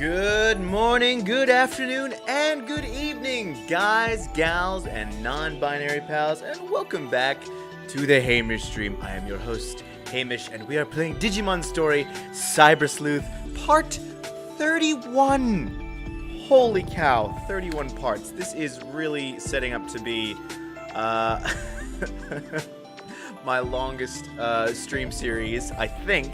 Good morning, good afternoon, and good evening, guys, gals, and non-binary pals, and welcome back to the Hamish stream. I am your host, Hamish, and we are playing Digimon Story Cyber Sleuth Part 31. Holy cow, 31 parts. This is really setting up to be my longest stream series, I think.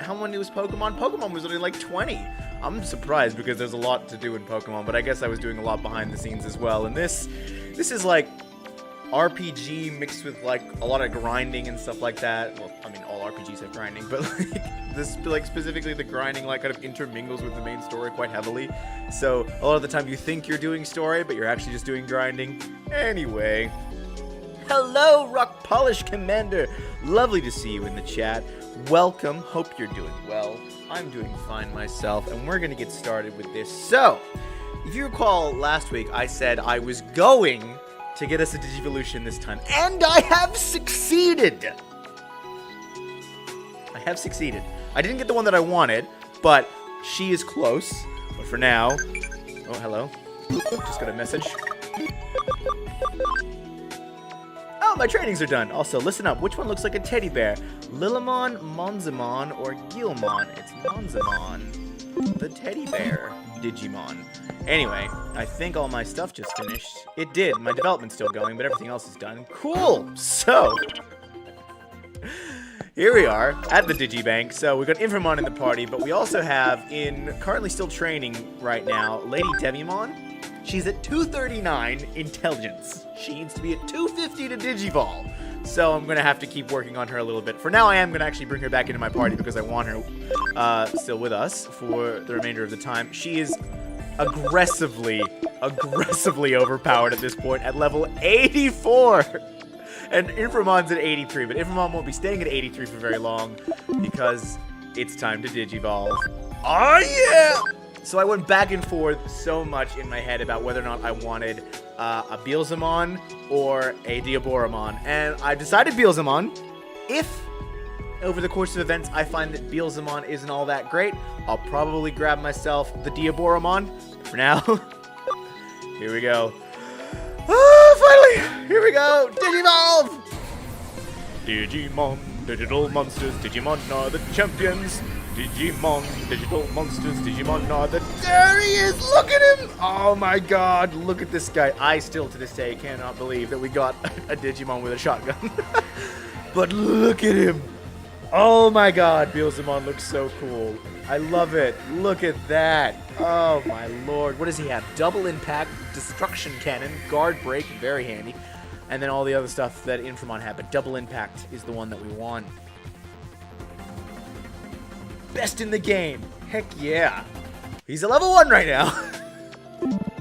How many was Pokemon? Pokemon was only like 20. I'm surprised because there's a lot to do in Pokemon, but I guess I was doing a lot behind the scenes as well. And this is like RPG mixed with like a lot of grinding and stuff like that. Well, I mean, all RPGs have grinding, but specifically the grinding like kind of intermingles with the main story quite heavily. So a lot of the time you think you're doing story, but you're actually just doing grinding. Anyway, hello, Rock Polish Commander. Lovely to see you in the chat. Welcome. Hope you're doing well. I'm doing fine myself, and we're going to get started with this. So, if you recall last week, I said I was going to get us a Digivolution this time, and I have succeeded! I didn't get the one that I wanted, but she is close. But for now... Oh, hello. Just got a message. Oh, my trainings are done. Also, listen up. Which one looks like a teddy bear? Lilimon, Monzamon, or Gilmon? It's Monzamon, the teddy bear Digimon. Anyway, I think all my stuff just finished. It did. My development's still going, but everything else is done. Cool. So, here we are at the Digibank. So, we've got Infamon in the party, but we also have, currently still training right now, Lady Devimon. She's at 239 intelligence. She needs to be at 250 to Digivolve. So I'm going to have to keep working on her a little bit. For now, I am going to actually bring her back into my party because I want her still with us for the remainder of the time. She is aggressively overpowered at this point at level 84. And Infamon's at 83, but Infamon won't be staying at 83 for very long because it's time to Digivolve. Oh yeah! So I went back and forth so much in my head about whether or not I wanted a Beelzemon or a Diaboromon. And I decided Beelzemon. If, over the course of events, I find that Beelzemon isn't all that great, I'll probably grab myself the Diaboromon. For now, here we go. Oh, finally! Here we go! Digivolve! Digimon, digital monsters, Digimon are the champions. Digimon, digital monsters, Digimon are the... There he is! Look at him! Oh my god, look at this guy. I still, to this day, cannot believe that we got a Digimon with a shotgun. But look at him! Oh my god, Beelzemon looks so cool. I love it. Look at that. Oh my lord. What does he have? Double impact, destruction cannon, guard break, very handy. And then all the other stuff that Infamon had, but double impact is the one that we want. Best in the game. Heck yeah. He's a level 1 right now.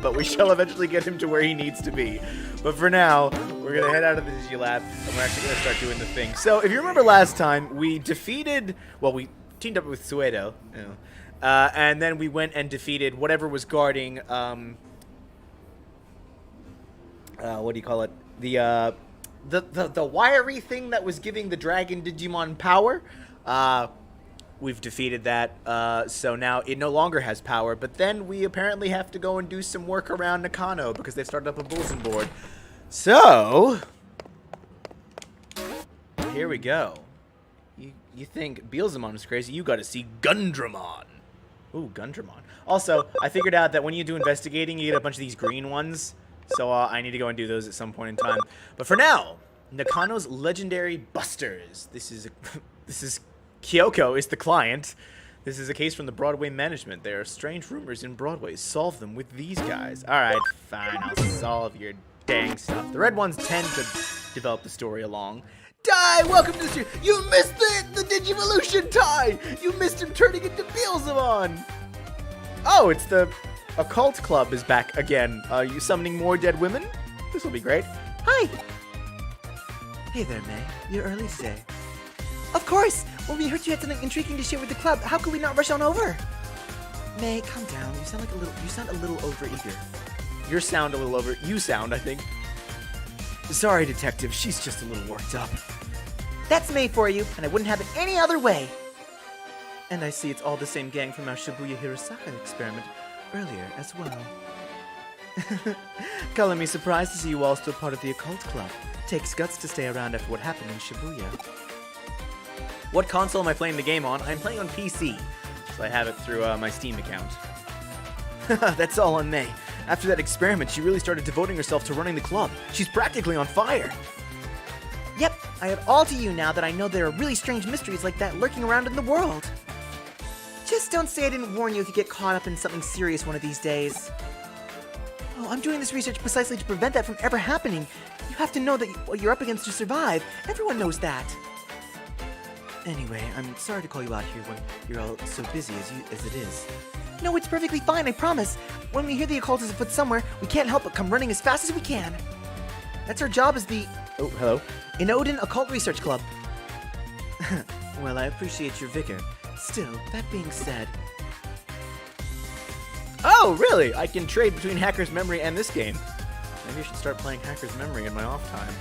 But we shall eventually get him to where he needs to be. But for now, we're going to head out of the Digilab, and we're actually going to start doing the thing. So, if you remember last time, we defeated... Well, we teamed up with Suedo. You know, and then we went and defeated whatever was guarding... what do you call it? The wiry thing that was giving the Dragon Digimon power. We've defeated that, so now it no longer has power, but then we apparently have to go and do some work around Nakano because they've started up a bulletin board. So, here we go. You think Beelzemon is crazy, you gotta see Gundramon. Ooh, Gundramon. Also, I figured out that when you do investigating, you get a bunch of these green ones, so I need to go and do those at some point in time. But for now, Nakano's Legendary Busters. This is... Kyoko is the client. This is a case from the Broadway management. There are strange rumors in Broadway. Solve them with these guys. Alright, fine. I'll solve your dang stuff. The red ones tend to develop the story along. Die! Welcome to the stream. You missed the Digivolution tie! You missed him turning into Beelzemon! Oh, it's the Occult Club is back again. Are you summoning more dead women? This will be great. Hi! Hey there, May. You're early today. Of course! Well, we heard you had something intriguing to share with the club. How could we not rush on over? May, calm down. You sound a little overeager. You sound, I think. Sorry, Detective. She's just a little worked up. That's May for you, and I wouldn't have it any other way. And I see it's all the same gang from our Shibuya Hirosaka experiment earlier as well. Calling me surprised to see you all still part of the occult club. Takes guts to stay around after what happened in Shibuya. What console am I playing the game on? I'm playing on PC, so I have it through my Steam account. That's all on May. After that experiment, she really started devoting herself to running the club. She's practically on fire. Yep, I owe it all to you now that I know there are really strange mysteries like that lurking around in the world. Just don't say I didn't warn you if you get caught up in something serious one of these days. Oh, I'm doing this research precisely to prevent that from ever happening. You have to know that what you're up against to survive. Everyone knows that. Anyway, I'm sorry to call you out here when you're all so busy as it is. No, it's perfectly fine, I promise. When we hear the occult is afoot somewhere, we can't help but come running as fast as we can. That's our job as the... Oh, hello? Inodin Occult Research Club. Well, I appreciate your vigor. Still, that being said... Oh, really? I can trade between Hacker's Memory and this game. Maybe I should start playing Hacker's Memory in my off time.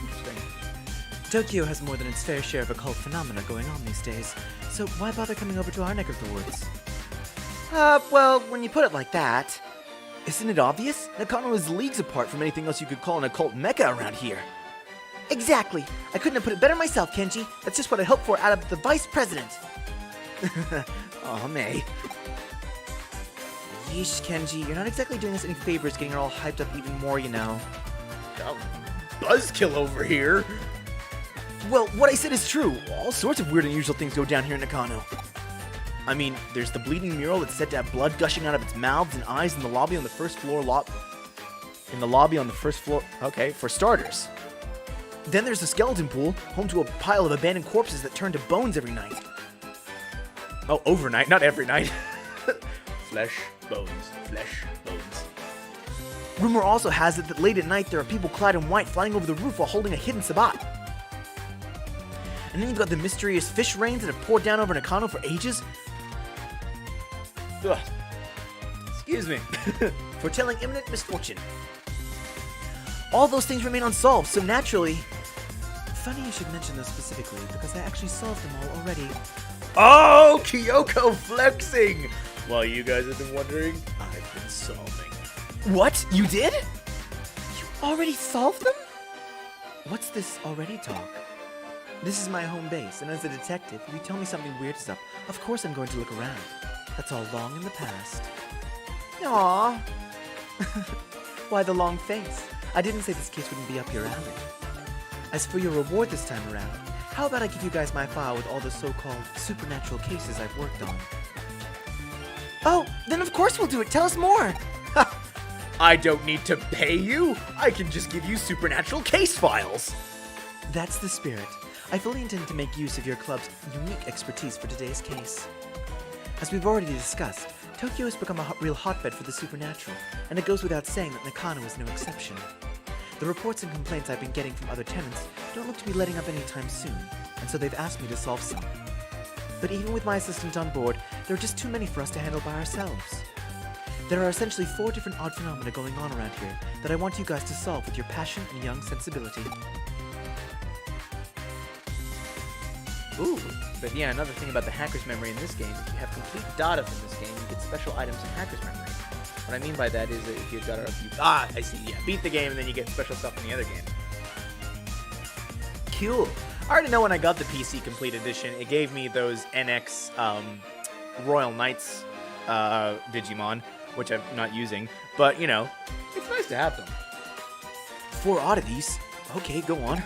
Interesting. Tokyo has more than its fair share of occult phenomena going on these days, so why bother coming over to our neck of the woods? Well, when you put it like that... Isn't it obvious? Nakano is leagues apart from anything else you could call an occult mecca around here. Exactly! I couldn't have put it better myself, Kenji. That's just what I hoped for out of the vice president. Aw, May. Yeesh, Kenji, you're not exactly doing us any favors getting her all hyped up even more, you know. Oh, buzzkill over here. Well, what I said is true. All sorts of weird and unusual things go down here in Nakano. I mean, there's the bleeding mural that's said to have blood gushing out of its mouths and eyes in the lobby on the first floor Okay, for starters. Then there's the skeleton pool, home to a pile of abandoned corpses that turn to bones every night. Oh, overnight, not every night. Flesh, bones, flesh, bones. Rumor also has it that late at night there are people clad in white flying over the roof while holding a hidden sabbat. And then you've got the mysterious fish rains that have poured down over Nakano for ages. Ugh. Excuse me. Foretelling imminent misfortune. All those things remain unsolved, so naturally... Funny you should mention those specifically, because I actually solved them all already. Oh, Kyoko flexing! While you guys have been wondering, I've been solving. What? You did? You already solved them? What's this already talk? This is my home base, and as a detective, if you tell me something weird is up, of course I'm going to look around. That's all long in the past. Aww. Why the long face? I didn't say this case wouldn't be up your alley. As for your reward this time around, how about I give you guys my file with all the so-called supernatural cases I've worked on? Oh, then of course we'll do it. Tell us more. I don't need to pay you. I can just give you supernatural case files. That's the spirit. I fully intend to make use of your club's unique expertise for today's case. As we've already discussed, Tokyo has become a real hotbed for the supernatural, and it goes without saying that Nakano is no exception. The reports and complaints I've been getting from other tenants don't look to be letting up anytime soon, and so they've asked me to solve some. But even with my assistant on board, there are just too many for us to handle by ourselves. There are essentially 4 different odd phenomena going on around here that I want you guys to solve with your passion and young sensibility. Ooh, but yeah, another thing about the Hacker's Memory in this game, if you have complete data from this game, you get special items in Hacker's Memory. What I mean by that is that if you've got I see, yeah, beat the game and then you get special stuff in the other game. Cool. I already know when I got the PC Complete Edition, it gave me those NX Royal Knights Digimon, which I'm not using, but, you know, it's nice to have them. 4 oddities? Okay, go on.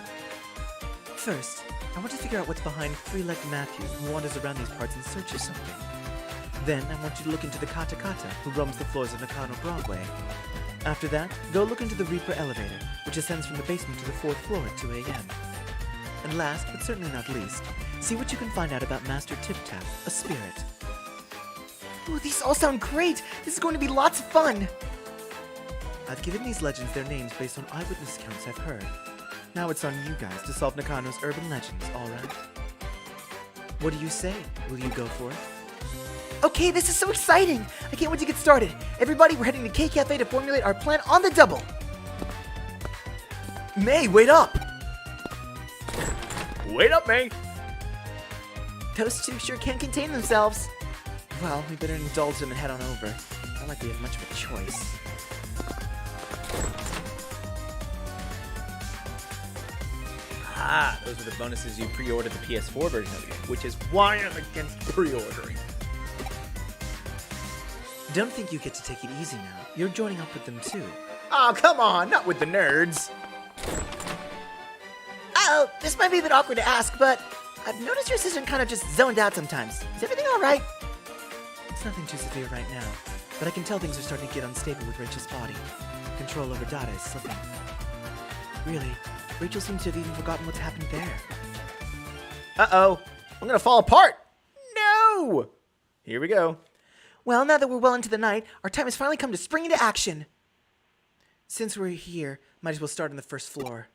First, I want to figure out what's behind Three-Legged Matthew, who wanders around these parts in search of something. Then, I want you to look into the Kata Kata, who roams the floors of Nakano Broadway. After that, go look into the Reaper elevator, which ascends from the basement to the 4th floor at 2 a.m. And last, but certainly not least, see what you can find out about Master Tip-Tap, a spirit. Ooh, these all sound great! This is going to be lots of fun! I've given these legends their names based on eyewitness accounts I've heard. Now it's on you guys to solve Nakano's urban legends, alright? What do you say? Will you go for it? Okay, this is so exciting! I can't wait to get started. Everybody, we're heading to K-Cafe to formulate our plan on the double! May, wait up! Wait up, May! Those two sure can't contain themselves. Well, we better indulge them and head on over. Not like we have much of a choice. Ah, those are the bonuses you pre-ordered the PS4 version of the game, which is why I'm against pre-ordering. Don't think you get to take it easy now. You're joining up with them too. Oh, come on, not with the nerds. Oh, this might be a bit awkward to ask, but I've noticed your assistant kind of just zoned out sometimes. Is everything all right? It's nothing too severe right now, but I can tell things are starting to get unstable with Rachel's body. Control over data is slipping. Really, Rachel seems to have even forgotten what's happened there. Uh-oh, I'm gonna fall apart. No! Here we go. Well, now that we're well into the night, our time has finally come to spring into action. Since we're here, might as well start on the first floor.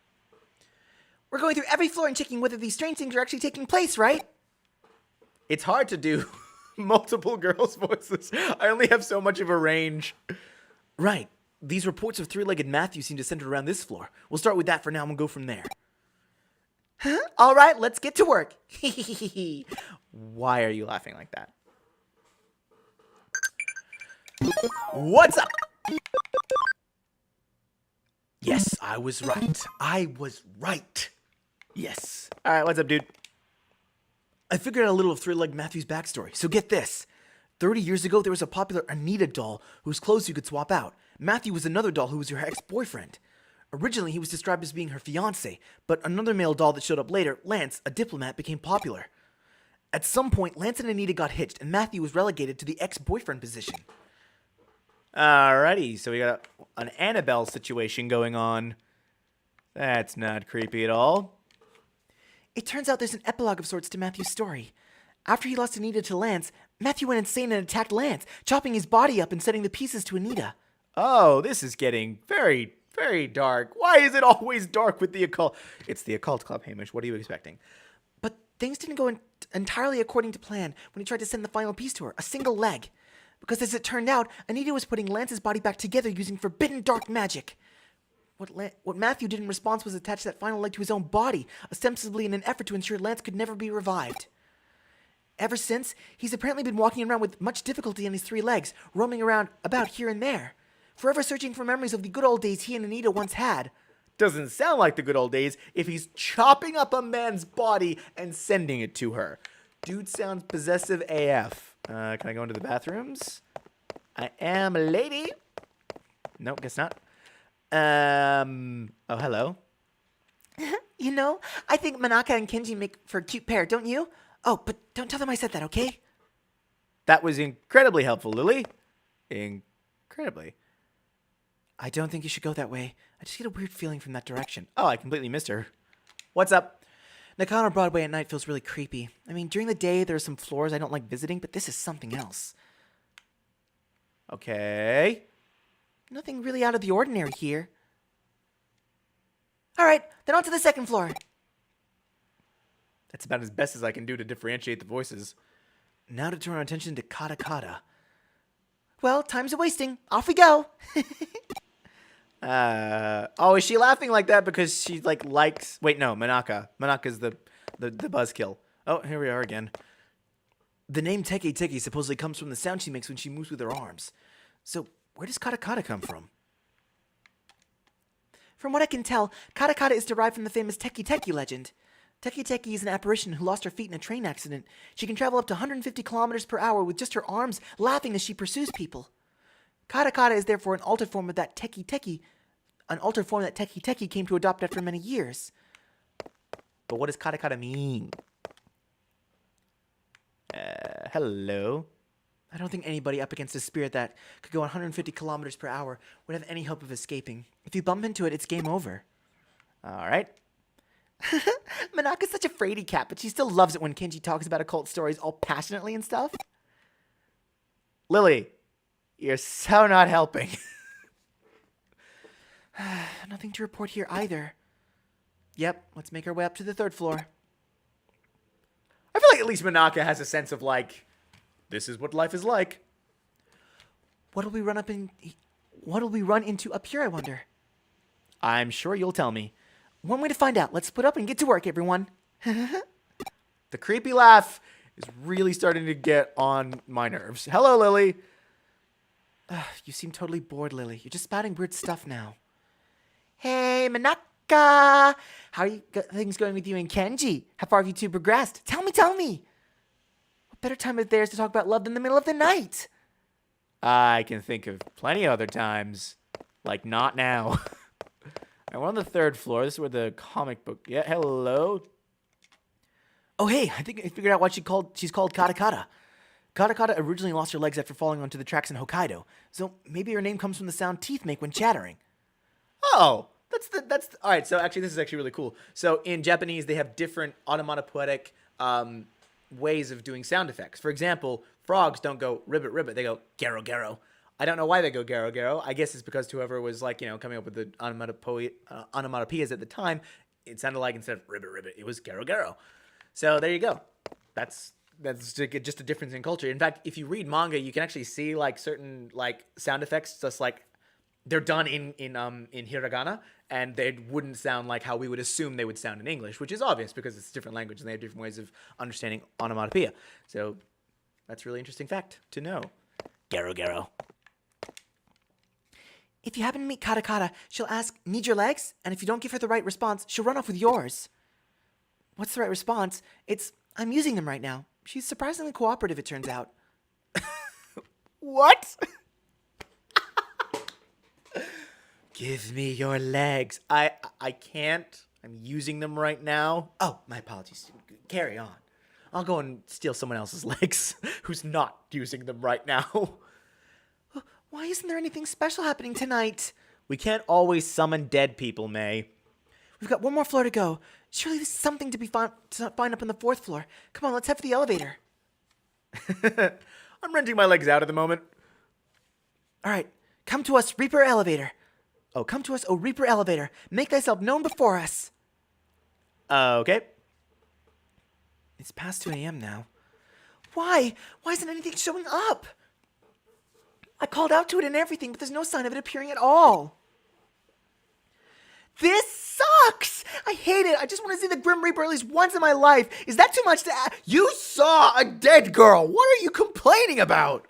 We're going through every floor and checking whether these strange things are actually taking place, right? It's hard to do multiple girls' voices. I only have so much of a range. Right. These reports of three-legged Matthew seem to center around this floor. We'll start with that for now and we'll go from there. Huh? All right, let's get to work. Why are you laughing like that? What's up? Yes, I was right. I was right. Yes. All right, what's up, dude? I figured out a little of three-legged Matthew's backstory, so get this. 30 years ago, there was a popular Anita doll whose clothes you could swap out. Matthew was another doll who was her ex-boyfriend. Originally, he was described as being her fiancé, but another male doll that showed up later, Lance, a diplomat, became popular. At some point, Lance and Anita got hitched, and Matthew was relegated to the ex-boyfriend position. Alrighty, so we got an Annabelle situation going on. That's not creepy at all. It turns out there's an epilogue of sorts to Matthew's story. After he lost Anita to Lance, Matthew went insane and attacked Lance, chopping his body up and sending the pieces to Anita. Oh, this is getting very, very dark. Why is it always dark with the occult? It's the occult club, Hamish. What are you expecting? But things didn't go entirely according to plan when he tried to send the final piece to her, a single leg. Because as it turned out, Anita was putting Lance's body back together using forbidden dark magic. What Matthew did in response was attach that final leg to his own body, ostensibly in an effort to ensure Lance could never be revived. Ever since, he's apparently been walking around with much difficulty on his three legs, roaming around about here and there, forever searching for memories of the good old days he and Anita once had. Doesn't sound like the good old days if he's chopping up a man's body and sending it to her. Dude sounds possessive AF. Can I go into the bathrooms? I am a lady. Nope, guess not. Oh, hello. You know, I think Manaka and Kenji make for a cute pair, don't you? Oh, but don't tell them I said that, okay? That was incredibly helpful, Lily. Incredibly. I don't think you should go that way. I just get a weird feeling from that direction. Oh, I completely missed her. What's up? Nakano Broadway at night feels really creepy. I mean, during the day, there are some floors I don't like visiting, but this is something else. Okay. Nothing really out of the ordinary here. All right, then on to the second floor. That's about as best as I can do to differentiate the voices. Now to turn our attention to Kata Kata. Well, time's a-wasting. Off we go. Oh, is she laughing like that because she likes? Wait, no, Manaka. Manaka's the buzzkill. Oh, here we are again. The name Teki Teki supposedly comes from the sound she makes when she moves with her arms. So, where does Kata Kata come from? From what I can tell, Kata Kata is derived from the famous Teki Teki legend. Teki Teki is an apparition who lost her feet in a train accident. She can travel up to 150 kilometers per hour with just her arms, laughing as she pursues people. Kata Kata is therefore an altered form of that Teki Teki, an altered form that Teki Teki came to adopt after many years. But what does Kata Kata mean? Hello. I don't think anybody up against a spirit that could go 150 kilometers per hour would have any hope of escaping. If you bump into it, it's game over. All right. Manaka's such a fraidy cat, but she still loves it when Kenji talks about occult stories all passionately and stuff. Lily, you're so not helping. Nothing to report here either. Yep, let's make our way up to the third floor. I feel like at least Manaka has a sense of this is what life is like. What'll we run into up here, I wonder? I'm sure you'll tell me. One way to find out. Let's split up and get to work, everyone. The creepy laugh is really starting to get on my nerves. Hello, Lily. You seem totally bored, Lily. You're just spouting weird stuff now. Hey, Manaka! How are things going with you and Kenji? How far have you two progressed? Tell me! What better time of theirs to talk about love than the middle of the night? I can think of plenty of other times. Like, not now. And we're on the 3rd floor. This is where the comic book... Yeah, hello? Oh, hey, I think I figured out why she's called Katakata. Katakata originally lost her legs after falling onto the tracks in Hokkaido, so maybe her name comes from the sound teeth make when chattering. Oh, that's all right. So actually, this is actually really cool. So in Japanese, they have different onomatopoetic ways of doing sound effects. For example, frogs don't go ribbit ribbit; they go garo garo. I don't know why they go garo garo. I guess it's because whoever was coming up with the onomatopoeias at the time, it sounded like instead of ribbit ribbit, it was garo garo. So there you go. That's just a difference in culture. In fact, if you read manga, you can actually see like certain like sound effects, just like they're done in hiragana, and they wouldn't sound like how we would assume they would sound in English, which is obvious because it's a different language and they have different ways of understanding onomatopoeia. So that's a really interesting fact to know. Garo garo. If you happen to meet Katakata, she'll ask, "Need your legs?" And if you don't give her the right response, she'll run off with yours. What's the right response? It's, "I'm using them right now." She's surprisingly cooperative, it turns out. What? Give me your legs. I can't. I'm using them right now. Oh, my apologies. Carry on. I'll go and steal someone else's legs who's not using them right now. Why isn't there anything special happening tonight? We can't always summon dead people, May. We've got one more floor to go. Surely there's something to find up on the 4th floor. Come on, let's head for the elevator. I'm renting my legs out at the moment. All right, come to us, Reaper Elevator. Oh, come to us, O Reaper Elevator. Make thyself known before us. Okay. It's past 2 a.m. now. Why? Why isn't anything showing up? I called out to it and everything, but there's no sign of it appearing at all. This sucks! I hate it. I just want to see the Grim Reaper at least once in my life. Is that too much to ask? You saw a dead girl. What are you complaining about?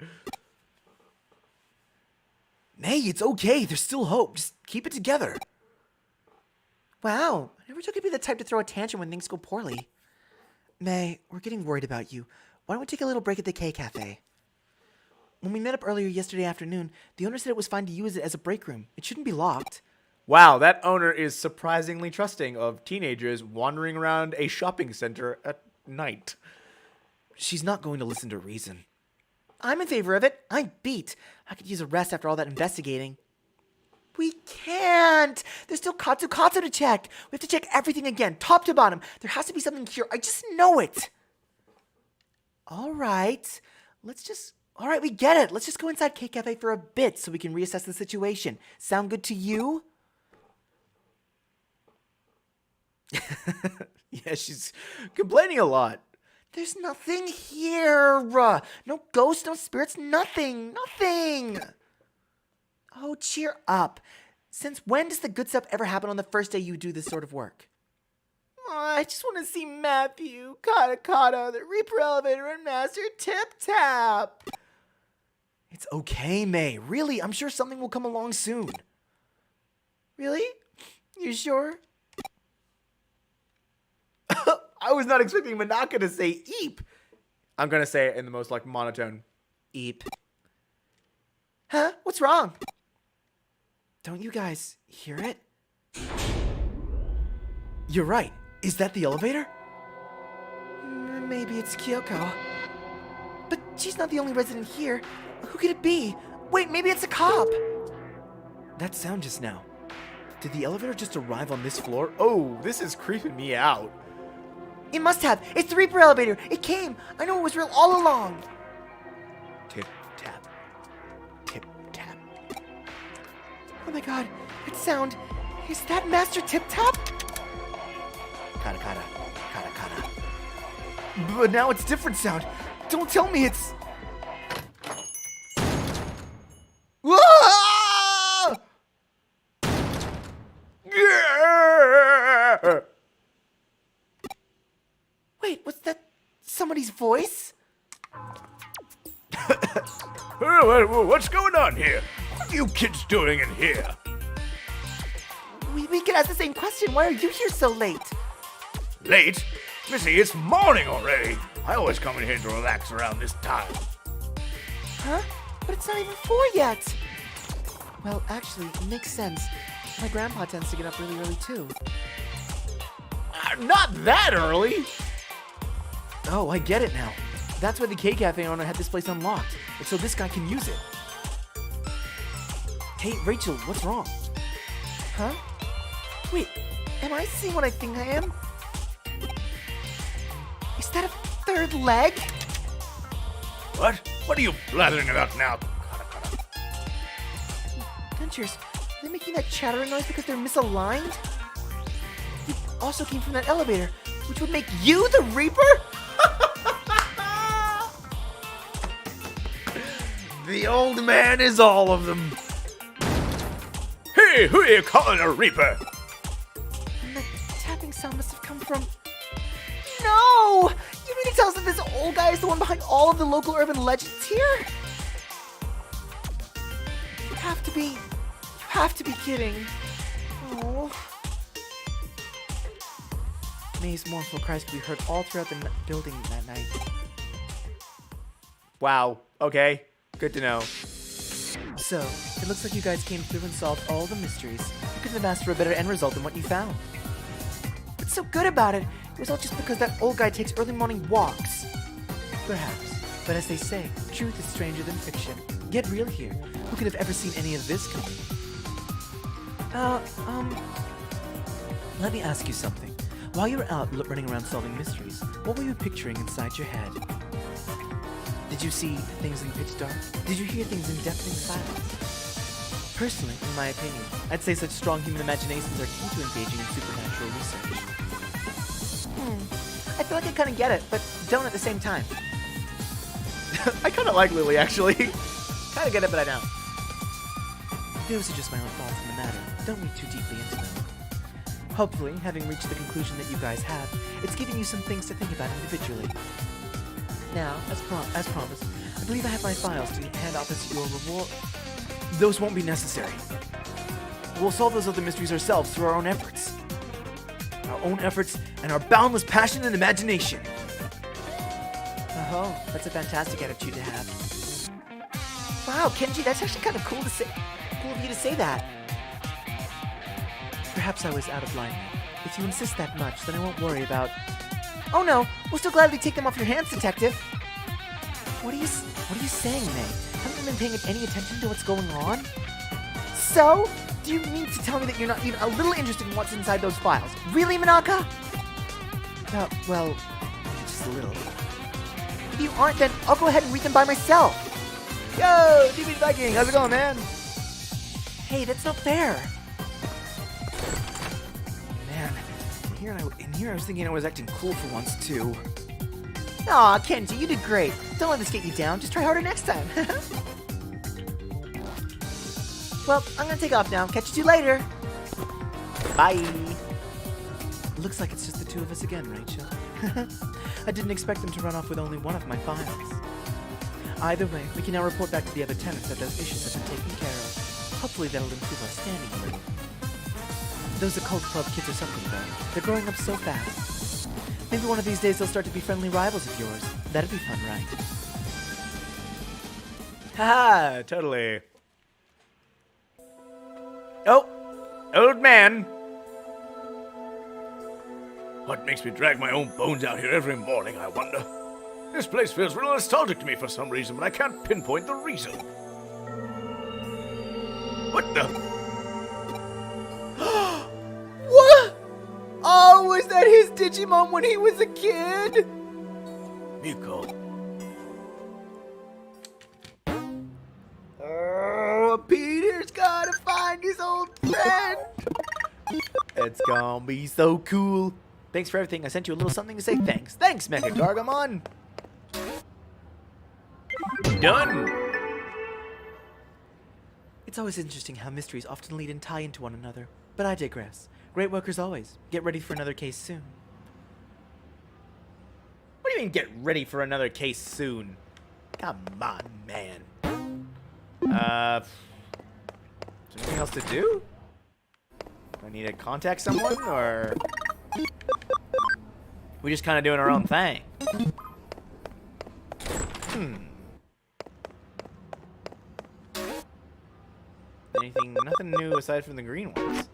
May, it's okay. There's still hope. Just keep it together. Wow. I never took you to be the type to throw a tantrum when things go poorly. May, we're getting worried about you. Why don't we take a little break at the K Cafe? When we met up earlier yesterday afternoon, the owner said it was fine to use it as a break room. It shouldn't be locked. Wow, that owner is surprisingly trusting of teenagers wandering around a shopping center at night. She's not going to listen to reason. I'm in favor of it. I'm beat. I could use a rest after all that investigating. We can't. There's still Katsu to check. We have to check everything again, top to bottom. There has to be something here. I just know it. All right, we get it. Let's just go inside K Cafe for a bit so we can reassess the situation. Sound good to you? Yeah, she's complaining a lot. There's nothing here. No ghosts, no spirits, nothing. Oh, cheer up. Since when does the good stuff ever happen on the first day you do this sort of work? I just want to see Matthew, Katakata, the Reaper Elevator, and Master Tip Tap. It's okay, May. Really, I'm sure something will come along soon. Really? You sure? I was not expecting Manaka to say eep. I'm going to say it in the most monotone. Eep. Huh? What's wrong? Don't you guys hear it? You're right. Is that the elevator? Maybe it's Kyoko. But she's not the only resident here. Who could it be? Wait, maybe it's a cop. That sound just now. Did the elevator just arrive on this floor? Oh, this is creeping me out. It must have. It's the Reaper Elevator. It came. I know it was real all along. Tip, tap. Tip, tap. Oh my god. That sound. Is that Master Tip Tap? Kata, kata. Kata, kata. But now it's different sound. Don't tell me it's... Ah! Yeah! Wait, what's that? somebody's voice? What's going on here? What are you kids doing in here? We could ask the same question. Why are you here so late? Late? Missy, it's morning already. I always come in here to relax around this time. Huh? But it's not even 4 yet. Well, actually, it makes sense. My grandpa tends to get up really early, too. Not that early. Oh, I get it now. That's why the K-Cafe owner had this place unlocked. It's so this guy can use it. Hey, Rachel, what's wrong? Huh? Wait, am I seeing what I think I am? Is that a third leg? What? What are you blathering about now? Dentures, are they making that chattering noise because they're misaligned? You also came from that elevator, which would make you the Reaper? The old man is all of them. Hey, who are you calling a Reaper? And the tapping sound must have come from... No! You mean to tell us that this old guy is the one behind all of the local urban legends here? You have to be kidding. Oh. May's mournful cries could be heard all throughout the building that night. Wow. Okay. Good to know. So, it looks like you guys came through and solved all the mysteries. You couldn't have asked for a better end result than what you found. What's so good about it? It was all just because that old guy takes early morning walks. Perhaps. But as they say, truth is stranger than fiction. Get real here. Who could have ever seen any of this coming? Let me ask you something. While you were out running around solving mysteries, what were you picturing inside your head? Did you see things in pitch dark? Did you hear things in deafening silence? Personally, in my opinion, I'd say such strong human imaginations are key to engaging in supernatural research. I feel like I kind of get it, but don't at the same time. I kind of like Lily, actually. Kind of get it, but I don't. Those are just my own thoughts on the matter. Don't read too deeply into them. Hopefully, having reached the conclusion that you guys have, it's giving you some things to think about individually. Now, as promised, I believe I have my files to hand off as your reward. Those won't be necessary. We'll solve those other mysteries ourselves through our own efforts. Our own efforts and our boundless passion and imagination. Oh, that's a fantastic attitude to have. Wow, Kenji, that's actually kind of cool to say. Cool of you to say that. Perhaps I was out of line. If you insist that much, then I won't worry about... Oh no, we'll still gladly take them off your hands, Detective. What are you saying, May? Haven't you been paying any attention to what's going on? So, do you mean to tell me that you're not even a little interested in what's inside those files? Really, Manaka? Well, just a little. If you aren't, then I'll go ahead and read them by myself. Yo, DB Viking, how's it going, man? Hey, that's not fair. Man, in here I was thinking I was acting cool for once, too. Aw, Kenji, you did great. Don't let this get you down. Just try harder next time. Well, I'm gonna take off now. Catch you later. Bye. Looks like it's just the two of us again, Rachel. I didn't expect them to run off with only one of my files. Either way, we can now report back to the other tenants that those issues have been taken care of. Hopefully that'll improve our standing a little. Those occult club kids are something, though. They're growing up so fast. Maybe one of these days they'll start to be friendly rivals of yours. That'd be fun, right? Haha, totally. Oh, old man. What makes me drag my own bones out here every morning, I wonder? This place feels real nostalgic to me for some reason, but I can't pinpoint the reason. What the? What? Oh, was that his Digimon when he was a kid? Miko. Oh, Peter's gotta find his old friend. It's gonna be so cool. Thanks for everything. I sent you a little something to say thanks. Thanks, Mecha Gargamon. Done. It's always interesting how mysteries often lead and tie into one another. But I digress. Great work as always. Get ready for another case soon. What do you mean get ready for another case soon? Come on, man. Is there anything else to do? Do I need to contact someone, or we just kind of doing our own thing? Nothing new aside from the green ones.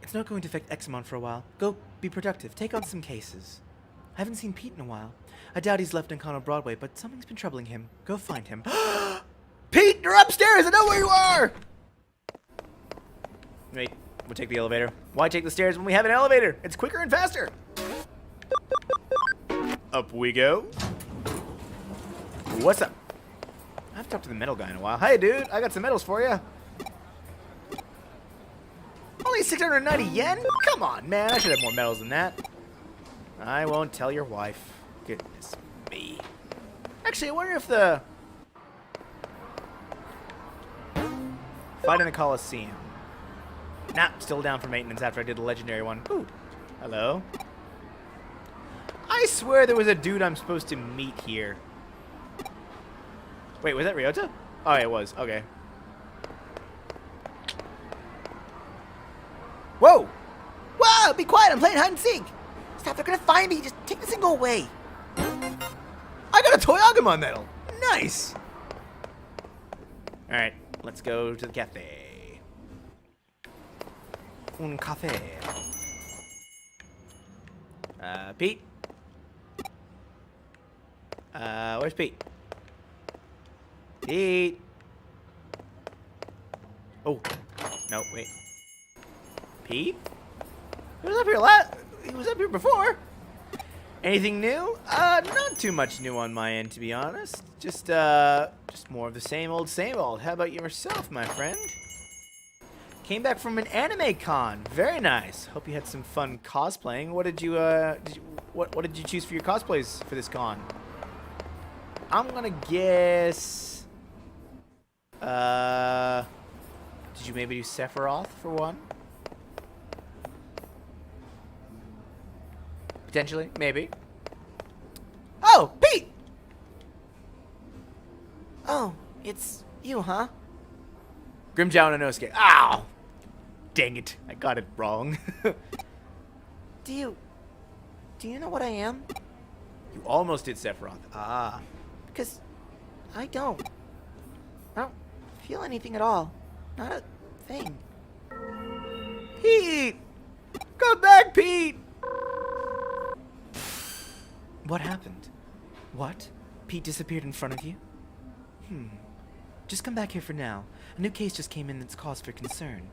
It's not going to affect Examon for a while. Go be productive. Take on some cases. I haven't seen Pete in a while. I doubt he's left Encano Broadway, but something's been troubling him. Go find him. Pete, you're upstairs! I know where you are! Wait, we'll take the elevator. Why take the stairs when we have an elevator? It's quicker and faster. Up we go. What's up? I haven't talked to the metal guy in a while. Hey, dude, I got some medals for you. Only 690 yen? Come on, man. I should have more medals than that. I won't tell your wife. Goodness me. Actually, I wonder if the fight in the Coliseum. Nah, still down for maintenance after I did the legendary one. Ooh, hello. I swear there was a dude I'm supposed to meet here. Wait, was that Ryota? Oh, yeah, it was. Okay. Whoa! Whoa! Be quiet! I'm playing hide and seek! Stop, they're gonna find me! Just take this and go away! I got a Toyagama medal! Nice! Alright, let's go to the cafe. Un café. Pete? Where's Pete? Pete! Oh. No, wait. Pete? He was up here he was up here before. Anything new? Not too much new on my end, to be honest. Just more of the same old, same old. How about yourself, my friend? Came back from an anime con. Very nice. Hope you had some fun cosplaying. What did you, what did you choose for your cosplays for this con? I'm gonna guess... did you maybe do Sephiroth for one? Potentially, maybe. Oh, Pete! Oh, it's you, huh? Grimjow and Inosuke. Ow! Dang it, I got it wrong. Do you know what I am? You almost did Sephiroth. Ah. Because I don't feel anything at all. Not a thing. Pete! Come back, Pete! What happened? What? Pete disappeared in front of you? Just come back here for now. A new case just came in that's cause for concern.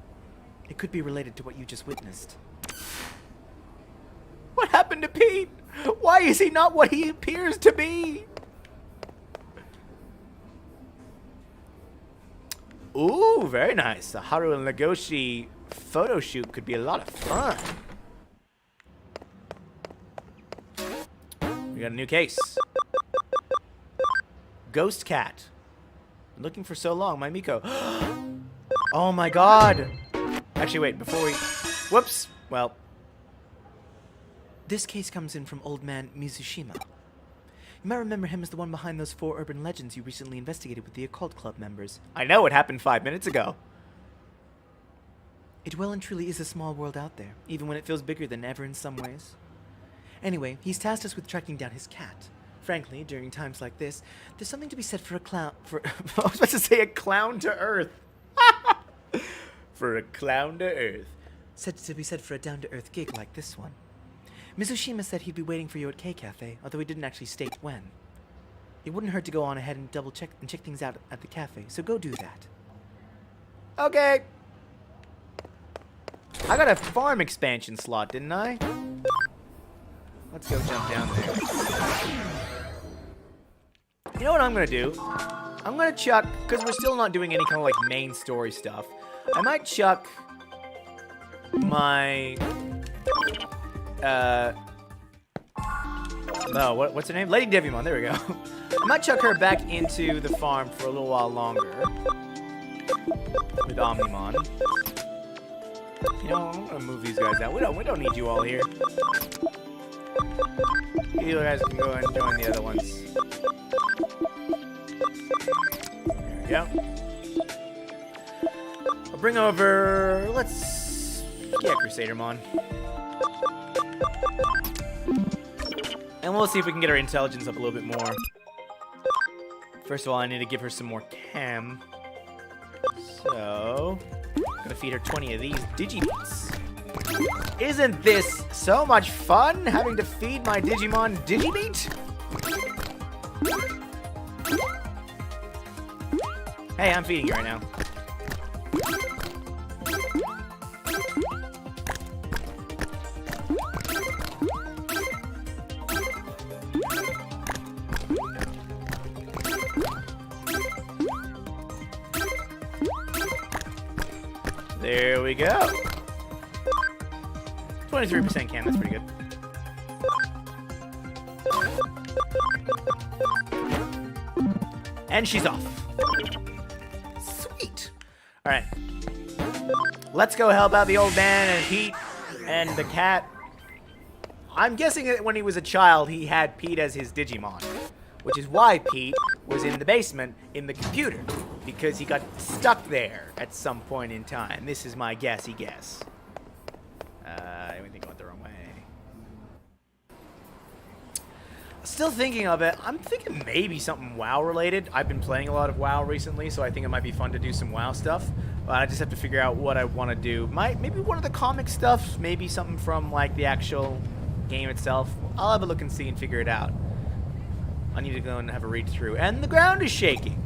It could be related to what you just witnessed. What happened to Pete? Why is he not what he appears to be? Ooh, very nice. The Haru and Legoshi photo shoot could be a lot of fun. We got a new case. Ghost cat. Been looking for so long, my Miko. Oh my god. Actually, wait, before we... Whoops. Well. This case comes in from old man Mizushima. You might remember him as the one behind those 4 urban legends you recently investigated with the occult club members. I know, it happened 5 minutes ago. It well and truly is a small world out there, even when it feels bigger than ever in some ways. Anyway, he's tasked us with tracking down his cat. Frankly, during times like this, there's something to be said for a clown... I was about to say a clown to earth. For a clown to earth. Said to be said for a down-to-earth gig like this one. Mizushima said he'd be waiting for you at K-Cafe, although he didn't actually state when. It wouldn't hurt to go on ahead and double-check and check things out at the cafe, so go do that. Okay. I got a farm expansion slot, didn't I? Let's go jump down there. You know what I'm gonna do? I'm gonna chuck, because we're still not doing any kind of like main story stuff. I might chuck my no, what's her name? Lady Devimon, there we go. I might chuck her back into the farm for a little while longer with Omnimon. You You know, I'm gonna move these guys out. We don't need you all here. You guys can go and join the other ones. There we go. I'll bring over. Let's get Crusadermon. And we'll see if we can get her intelligence up a little bit more. First of all, I need to give her some more cam. So, I'm gonna feed her 20 of these Digibeats. Isn't this so much fun, having to feed my Digimon Digibeat? Hey, I'm feeding you right now. There we go. 23% can, that's pretty good. And she's off. Sweet. Alright. Let's go help out the old man and Pete and the cat. I'm guessing that when he was a child, he had Pete as his Digimon. Which is why Pete was in the basement in the computer. Because he got stuck there at some point in time. This is my guessy guess. Everything went the wrong way. Still thinking of it. I'm thinking maybe something WoW related. I've been playing a lot of WoW recently, so I think it might be fun to do some WoW stuff. But I just have to figure out what I want to do. Maybe one of the comic stuff. Maybe something from like the actual game itself. I'll have a look and see and figure it out. I need to go and have a read through. And the ground is shaking.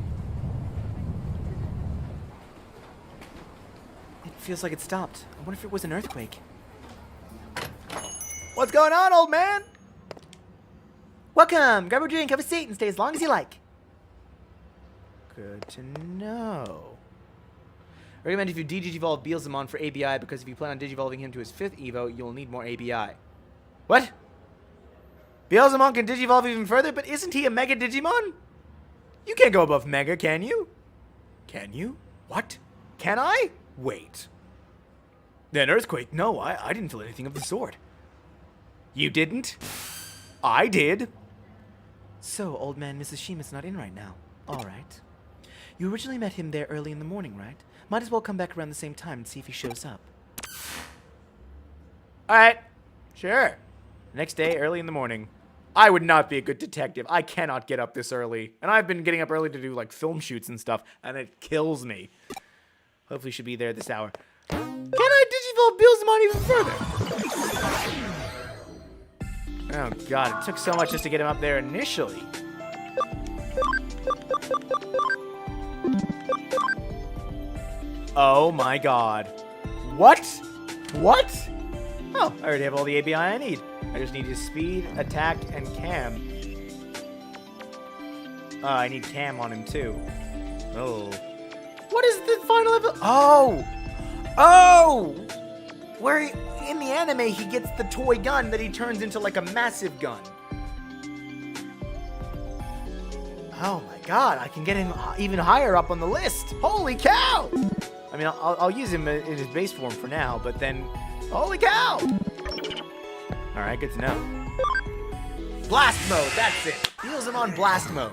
It feels like it stopped. I wonder if it was an earthquake. What's going on, old man? Welcome! Grab a drink, have a seat, and stay as long as you like. Good to know. I recommend if you Digivolve Beelzemon for ABI, because if you plan on Digivolving him to his 5th Evo, you'll need more ABI. What? Beelzemon can Digivolve even further, but isn't he a Mega Digimon? You can't go above Mega, can you? Can you? What? Can I? Wait. An earthquake? No, I didn't feel anything of the sort. You didn't? I did. So, old man Misashima's not in right now. Alright. You originally met him there early in the morning, right? Might as well come back around the same time and see if he shows up. Alright. Sure. Next day, early in the morning. I would not be a good detective. I cannot get up this early. And I've been getting up early to do, like, film shoots and stuff, and it kills me. Hopefully she'll be there this hour. Can I Digivolve Beelzemon even further? Oh, God. It took so much just to get him up there initially. Oh, my God. What? What? Oh, I already have all the ABI I need. I just need his speed, attack, and cam. I need cam on him, too. Oh. What is the final level? Oh! Oh! Where in the anime, he gets the toy gun that he turns into, like, a massive gun. Oh, my God. I can get him even higher up on the list. Holy cow! I mean, I'll use him in his base form for now, but then... Holy cow! Alright, good to know. Blast mode, that's it. Heals him on blast mode.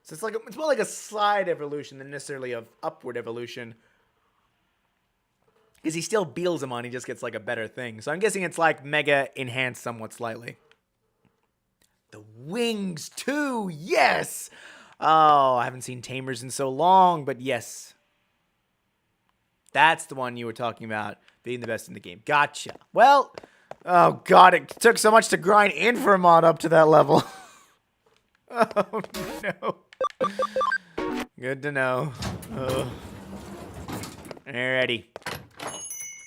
So it's more like a slide evolution than necessarily an upward evolution. Because he still beals him on, he just gets like a better thing. So I'm guessing it's like mega enhanced somewhat slightly. The wings too, yes! Oh, I haven't seen Tamers in so long, but yes. That's the one you were talking about, being the best in the game. Gotcha. Well, oh God, it took so much to grind Inframon up to that level. Oh no. Good to know. Alrighty.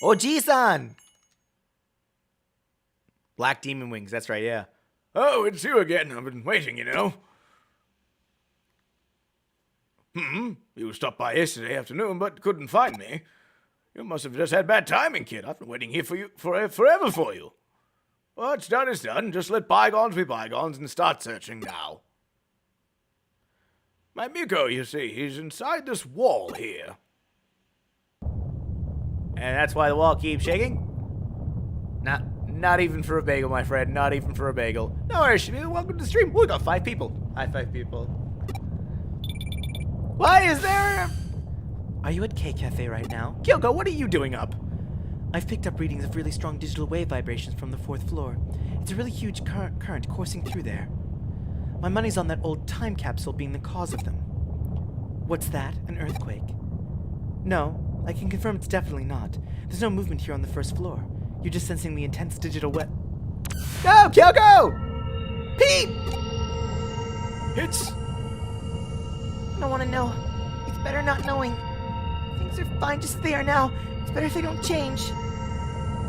Oji-san! Black Demon Wings, that's right, yeah. Oh, it's you again. I've been waiting, you know. You stopped by yesterday afternoon, but couldn't find me. You must have just had bad timing, kid. I've been waiting here for you forever for you. What's done is done. Just let bygones be bygones and start searching now. My Miko, you see, he's inside this wall here. And that's why the wall keeps shaking? Not even for a bagel, my friend. Not even for a bagel. No worries, Shamil. Welcome to the stream. We got 5 people. Hi, 5 people. Why is there... Are you at K Cafe right now? Kyoko, what are you doing up? I've picked up readings of really strong digital wave vibrations from the 4th floor. It's a really huge current coursing through there. My money's on that old time capsule being the cause of them. What's that? An earthquake? No, I can confirm it's definitely not. There's no movement here on the 1st floor. You're just sensing the intense digital Go, Kyoko! Pete! It's... I don't want to know. It's better not knowing. Things are fine just as they are now. It's better if they don't change.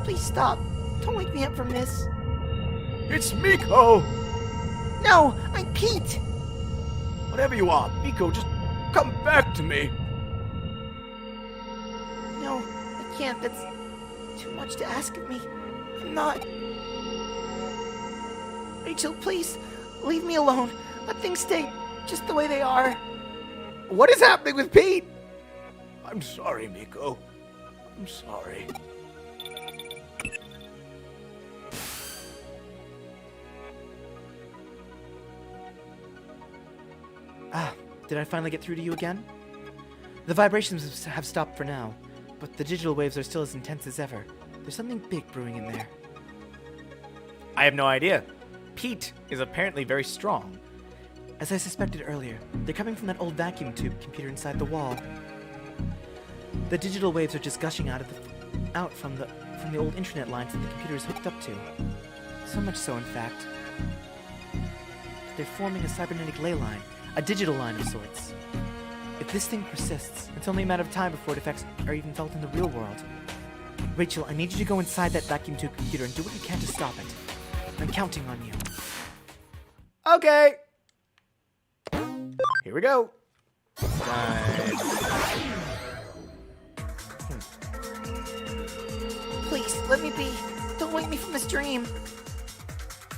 Please stop. Don't wake me up from this. It's Miko! No, I'm Pete. Whatever you are, Miko, just come back to me. No, I can't. That's too much to ask of me. I'm not. Rachel, please, leave me alone. Let things stay just the way they are. What is happening with Pete? I'm sorry, Miko. I'm sorry. Ah, did I finally get through to you again? The vibrations have stopped for now, but the digital waves are still as intense as ever. There's something big brewing in there. I have no idea. Pete is apparently very strong. As I suspected earlier, they're coming from that old vacuum tube computer inside the wall. The digital waves are just gushing out from the old internet lines that the computer is hooked up to. So much so, in fact, they're forming a cybernetic ley line, a digital line of sorts. If this thing persists, it's only a matter of time before its effects are even felt in the real world. Rachel, I need you to go inside that vacuum tube computer and do what you can to stop it. I'm counting on you. Okay. Here we go. Please, let me be. Don't wake me from this dream.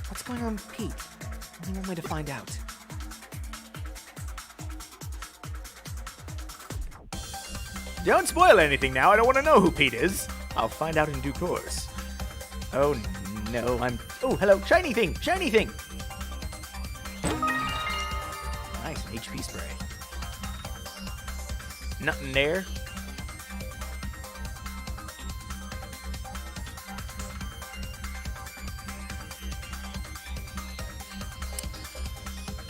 What's going on with Pete? Only one way to find out. Don't spoil anything now. I don't want to know who Pete is. I'll find out in due course. Oh no, Oh, hello, shiny thing, shiny thing. Nice, an HP spray. Nothing there.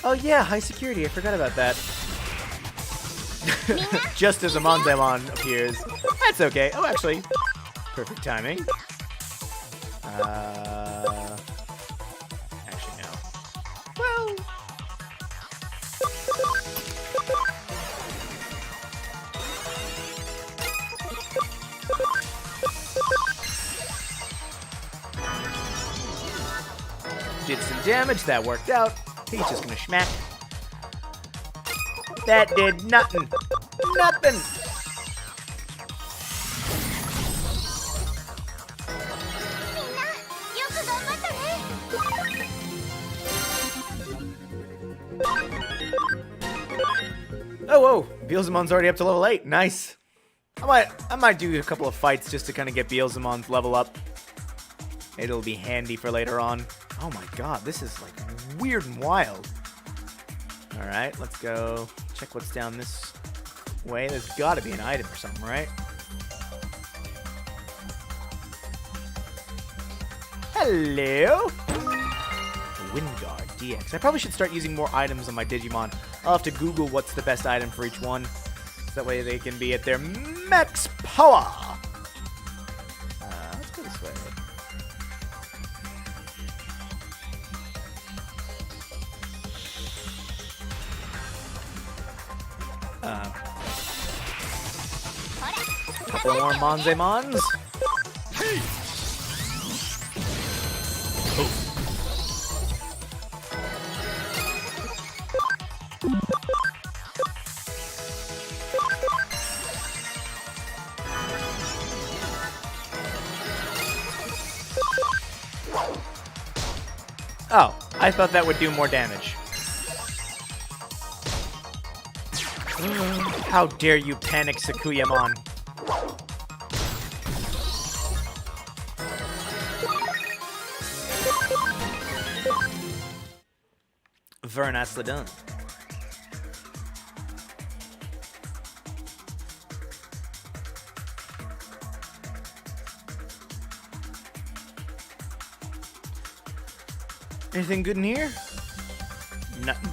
Oh yeah, high security. I forgot about that. Just as a Monzemon appears. That's okay. Oh, actually, perfect timing. Actually, no. Well. Did some damage. That worked out. He's just gonna smack. That did nothing. Nothing. Oh, whoa. Beelzemon's already up to level 8. Nice. I might do a couple of fights just to kind of get Beelzemon's level up. It'll be handy for later on. Oh my god, this is like weird and wild. Alright, let's go check what's down this way. There's gotta be an item or something, right? Hello? Windguard DX. I probably should start using more items on my Digimon. I'll have to Google what's the best item for each one. So that way they can be at their max power. Let's go this way. Couple more Monzemons. Oh, I thought that would do more damage. How dare you panic, Sakuyamon. Very nicely done. Anything good in here? Nothing.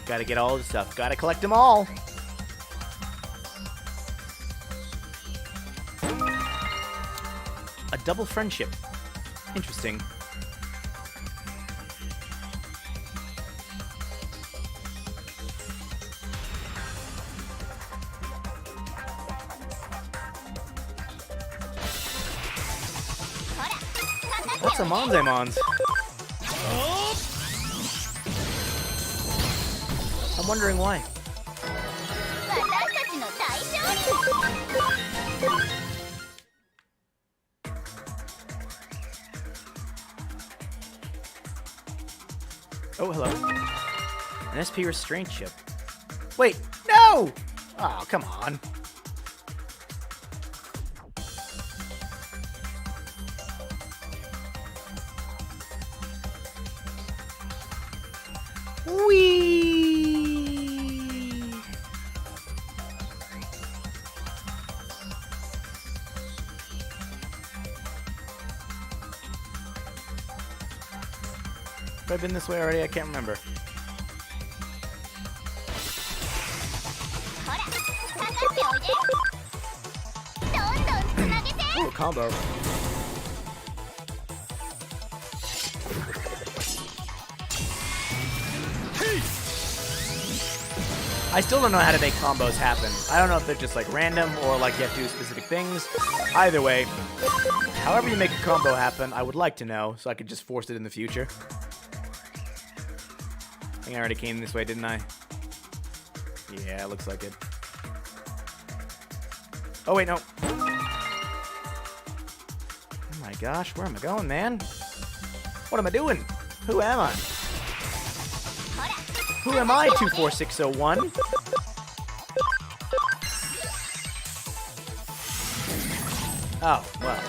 Gotta get all the stuff. Gotta collect them all. A double friendship. Interesting. What's a Monzemons? I'm wondering why. Oh, hello. An SP restraint chip. Wait, no! Oh, come on. Whee! Have I been this way already? I can't remember. Ooh, a combo. I still don't know how to make combos happen. I don't know if they're just like random or like you have to do specific things. Either way, however you make a combo happen, I would like to know so I could just force it in the future. I think I already came this way, didn't I? Yeah, it looks like it. Oh, wait, no. Oh my gosh, where am I going, man? What am I doing? Who am I? Who am I, 24601? Oh, well.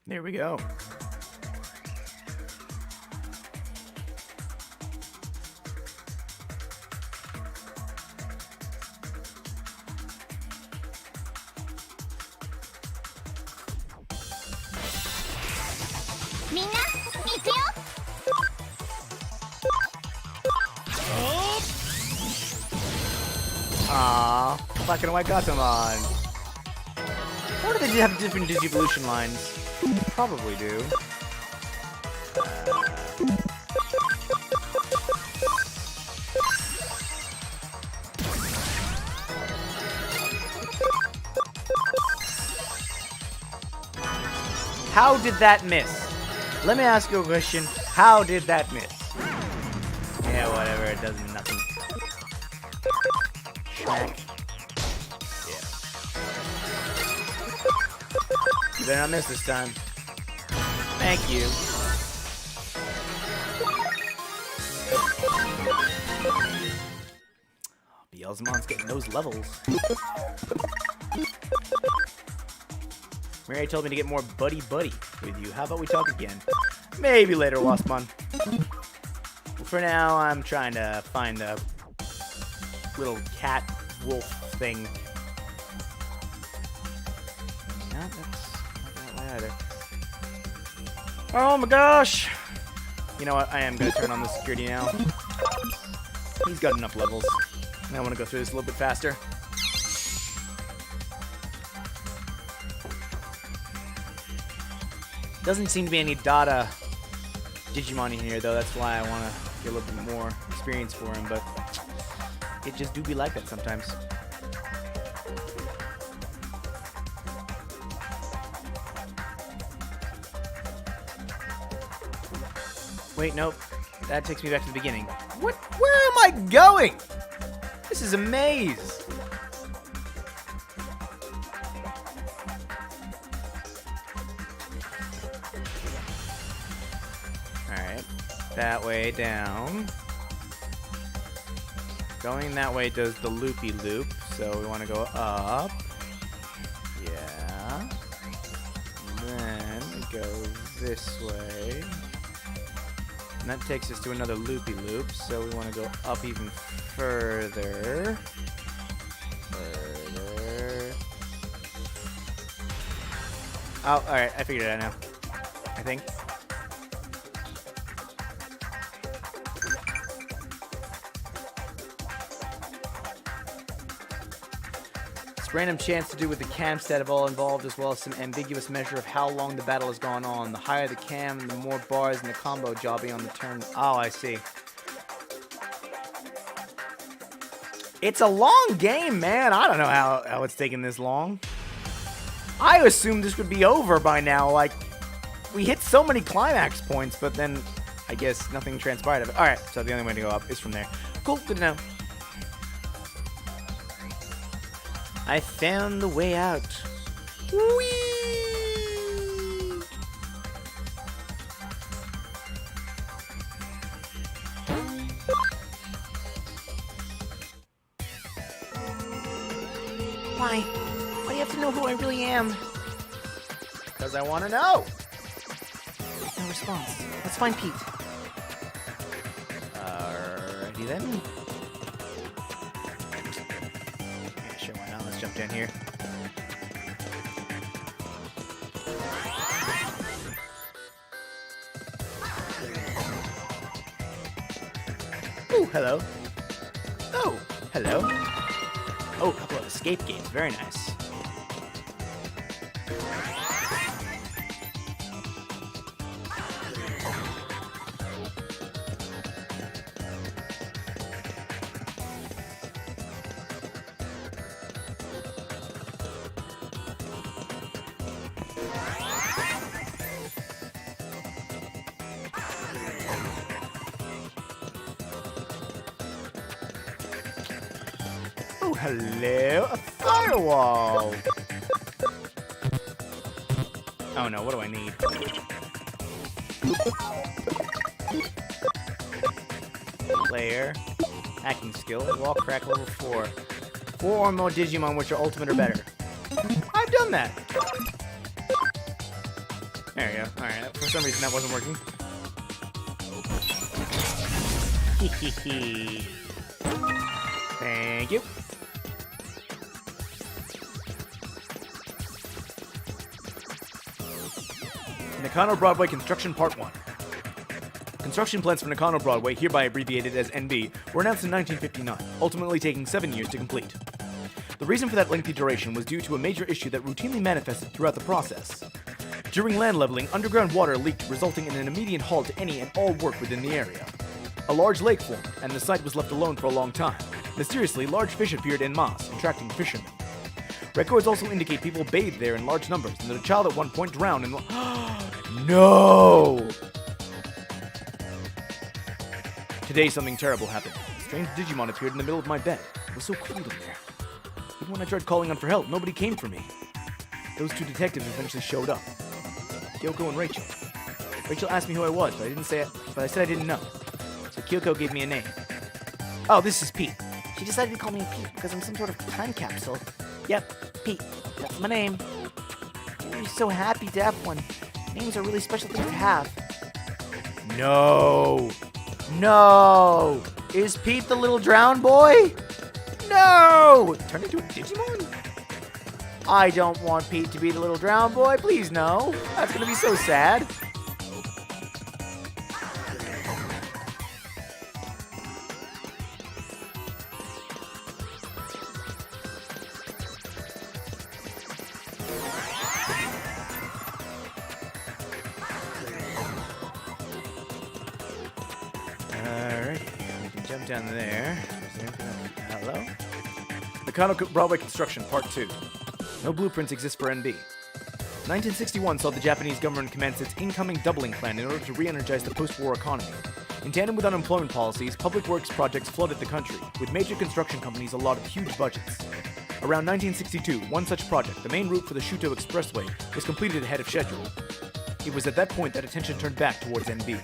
There we go. Aww, black and white Gatomon. Or do they have different Digivolution lines? Probably do. How did that miss? Let me ask you a question. How did that miss? Yeah, whatever. It does nothing. Schmack. Yeah. You better not miss this time. Thank you. Beelzemon's getting those levels. Mary told me to get more buddy-buddy with you. How about we talk again? Maybe later, Waspmon. Well, for now, I'm trying to find a little cat-wolf thing. No, that's not that way either. Oh my gosh! You know what? I am going to turn on the security now. He's got enough levels. I want to go through this a little bit faster. Doesn't seem to be any Dada Digimon in here, though. That's why I want to get a little bit more experience for him, but it just do be like that sometimes. Wait, nope. That takes me back to the beginning. What? Where am I going? This is a maze. Alright. That way down. Going that way does the loopy-loop, so we want to go up. Yeah. And then go this way. And that takes us to another loopy-loop, so we want to go up even further. Oh, alright, I figured it out now. I think. It's random chance to do with the cam stat of all involved, as well as some ambiguous measure of how long the battle has gone on. The higher the cam, the more bars in the combo jobbing on the turn. Oh, I see. It's a long game, man. I don't know how it's taking this long. I assumed this would be over by now. Like, we hit so many climax points, but then I guess nothing transpired of it. Alright, so the only way to go up is from there. Cool, good to know. I found the way out. Whee! Why? Why do you have to know who I really am? Because I want to know. No response. Let's find Pete. Alrighty then. Yeah, sure, why not? Let's jump down here. Ooh, hello. Oh, hello. Oh, a couple of escape games. Very nice. Oh, hello. A firewall. Oh no, what do I need? Player. Hacking skill. Wall crack level 4. 4 or more Digimon which are ultimate or better. I've done that. There we go. Alright, for some reason that wasn't working. Thank you. Nakano Broadway Construction Part 1. Construction plans for Nakano Broadway, hereby abbreviated as NB, were announced in 1959, ultimately taking 7 years to complete. The reason for that lengthy duration was due to a major issue that routinely manifested throughout the process. During land leveling, underground water leaked, resulting in an immediate halt to any and all work within the area. A large lake formed, and the site was left alone for a long time. Mysteriously, large fish appeared en masse, attracting fishermen. Records also indicate people bathed there in large numbers, and that a child at one point drowned in No! Today, something terrible happened. A strange Digimon appeared in the middle of my bed. It was so cold in there. Even when I tried calling on for help, nobody came for me. Those two detectives eventually showed up. Kyoko and Rachel. Rachel asked me who I was, but I said I didn't know. So Kyoko gave me a name. Oh, this is Pete. She decided to call me Pete because I'm some sort of time capsule. Yep, Pete. That's my name. I'm so happy to have one. Names are really special things to have. No! No! Is Pete the little drowned boy? No! Turn into a Digimon? I don't want Pete to be the little drowned boy. Please, no. That's gonna be so sad. Alrighty, we can jump down there. Hello? Nakano Broadway Construction Part 2. No blueprints exist for NB. 1961 saw the Japanese government commence its incoming doubling plan in order to re-energize the post-war economy. In tandem with unemployment policies, public works projects flooded the country, with major construction companies allotted huge budgets. Around 1962, one such project, the main route for the Shuto Expressway, was completed ahead of schedule. It was at that point that attention turned back towards NB.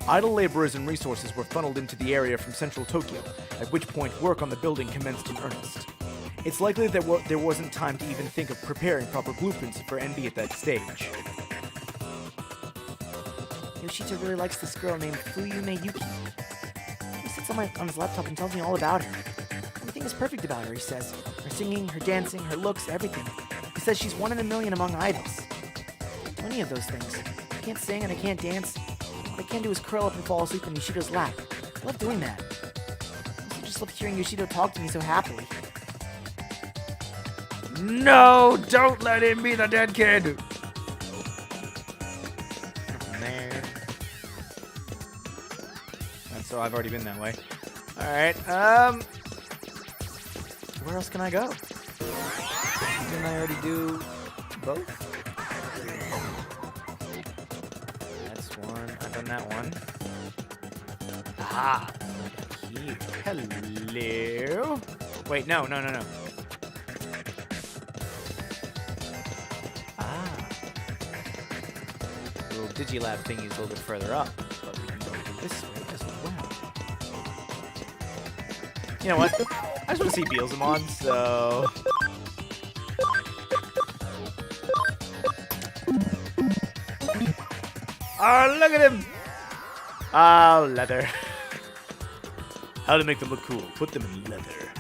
Idle laborers and resources were funneled into the area from central Tokyo, at which point work on the building commenced in earnest. It's likely that there wasn't time to even think of preparing proper blueprints for NB at that stage. Yoshito really likes this girl named Fuyume Yuki. He sits on his laptop and tells me all about her. Everything is perfect about her, he says. Her singing, her dancing, her looks, everything. He says she's 1 in a million among idols. Any of those things. I can't sing and I can't dance. What I can do is curl up and fall asleep in Yoshito's lap. I love doing that. I also just love hearing Yoshito talk to me so happily. No! Don't let him be the dead kid! Man. And so I've already been that way. Alright, where else can I go? Didn't I already do both? That's one. I've done that one. Ah! Here. Hello? Wait, no. Little Digilab thingy is a little bit further up, but we can go this way as well. You know what? I just want to see Beelzemon, so... Oh, look at him! Oh, leather. How to make them look cool. Put them in leather.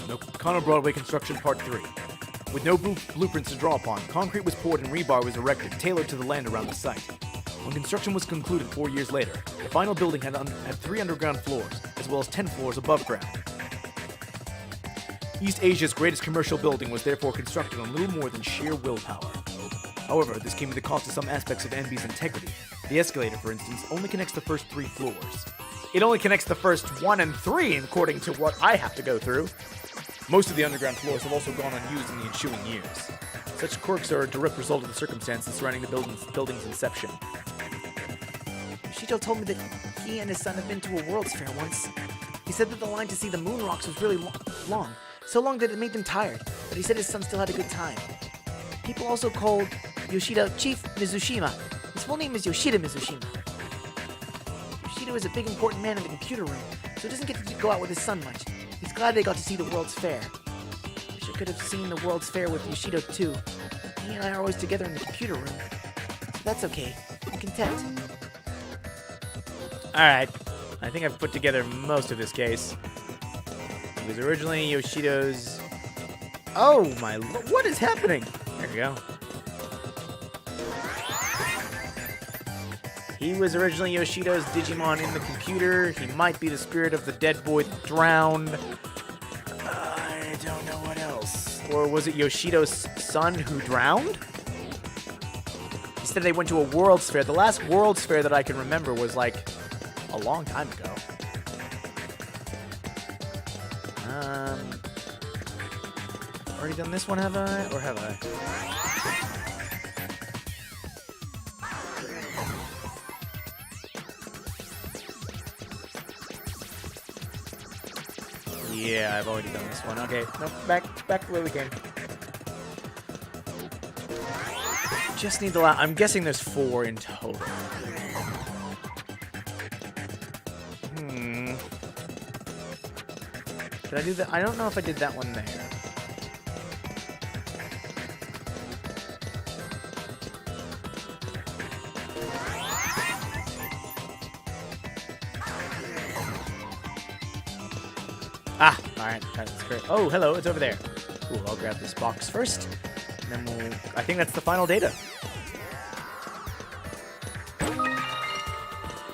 Nakano Broadway Construction Part 3. With no blueprints to draw upon, concrete was poured and rebar was erected, tailored to the land around the site. When construction was concluded 4 years later, the final building had 3 underground floors, as well as 10 floors above ground. East Asia's greatest commercial building was therefore constructed on little more than sheer willpower. However, this came at the cost of some aspects of NB's integrity. The escalator, for instance, only connects the first 3 floors. It only connects the first 1 and 3, according to what I have to go through. Most of the underground floors have also gone unused in the ensuing years. Such quirks are a direct result of the circumstances surrounding the building's inception. Yoshito told me that he and his son have been to a World's Fair once. He said that the line to see the moon rocks was really long, so long that it made them tired, but he said his son still had a good time. People also called Yoshida Chief Mizushima. His full name is Yoshida Mizushima. Yoshida is a big important man in the computer room, so he doesn't get to go out with his son much. He's glad they got to see the World's Fair. Wish I could have seen the World's Fair with Yoshida too. He and I are always together in the computer room. So that's okay. I'm content. Alright, I think I've put together most of this case. It was originally Yoshido's... Oh my... What is happening? There we go. He was originally Yoshido's Digimon in the computer. He might be the spirit of the dead boy that drowned. I don't know what else. Or was it Yoshido's son who drowned? He said they went to a World's Fair. The last World's Fair that I can remember was like a long time ago. Already done this one, have I? Or have I? Yeah, I've already done this one. Okay, nope, back to where we came. Just need the last. I'm guessing there's 4 in total. Did I do that? I don't know if I did that one there. Ah, alright, that's great. Oh, hello, it's over there. Cool, I'll grab this box first, and then we'll... I think that's the final data.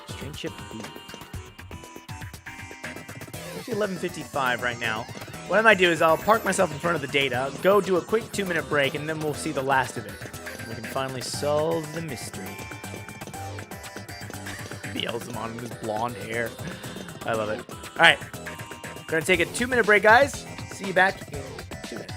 String chip B. It's 11:55 right now. What I might do is I'll park myself in front of the data, go do a quick 2-minute break, and then we'll see the last of it. We can finally solve the mystery. Beelzemon and his blonde hair. I love it. All right. Gonna take a 2-minute break, guys. See you back in 2 minutes.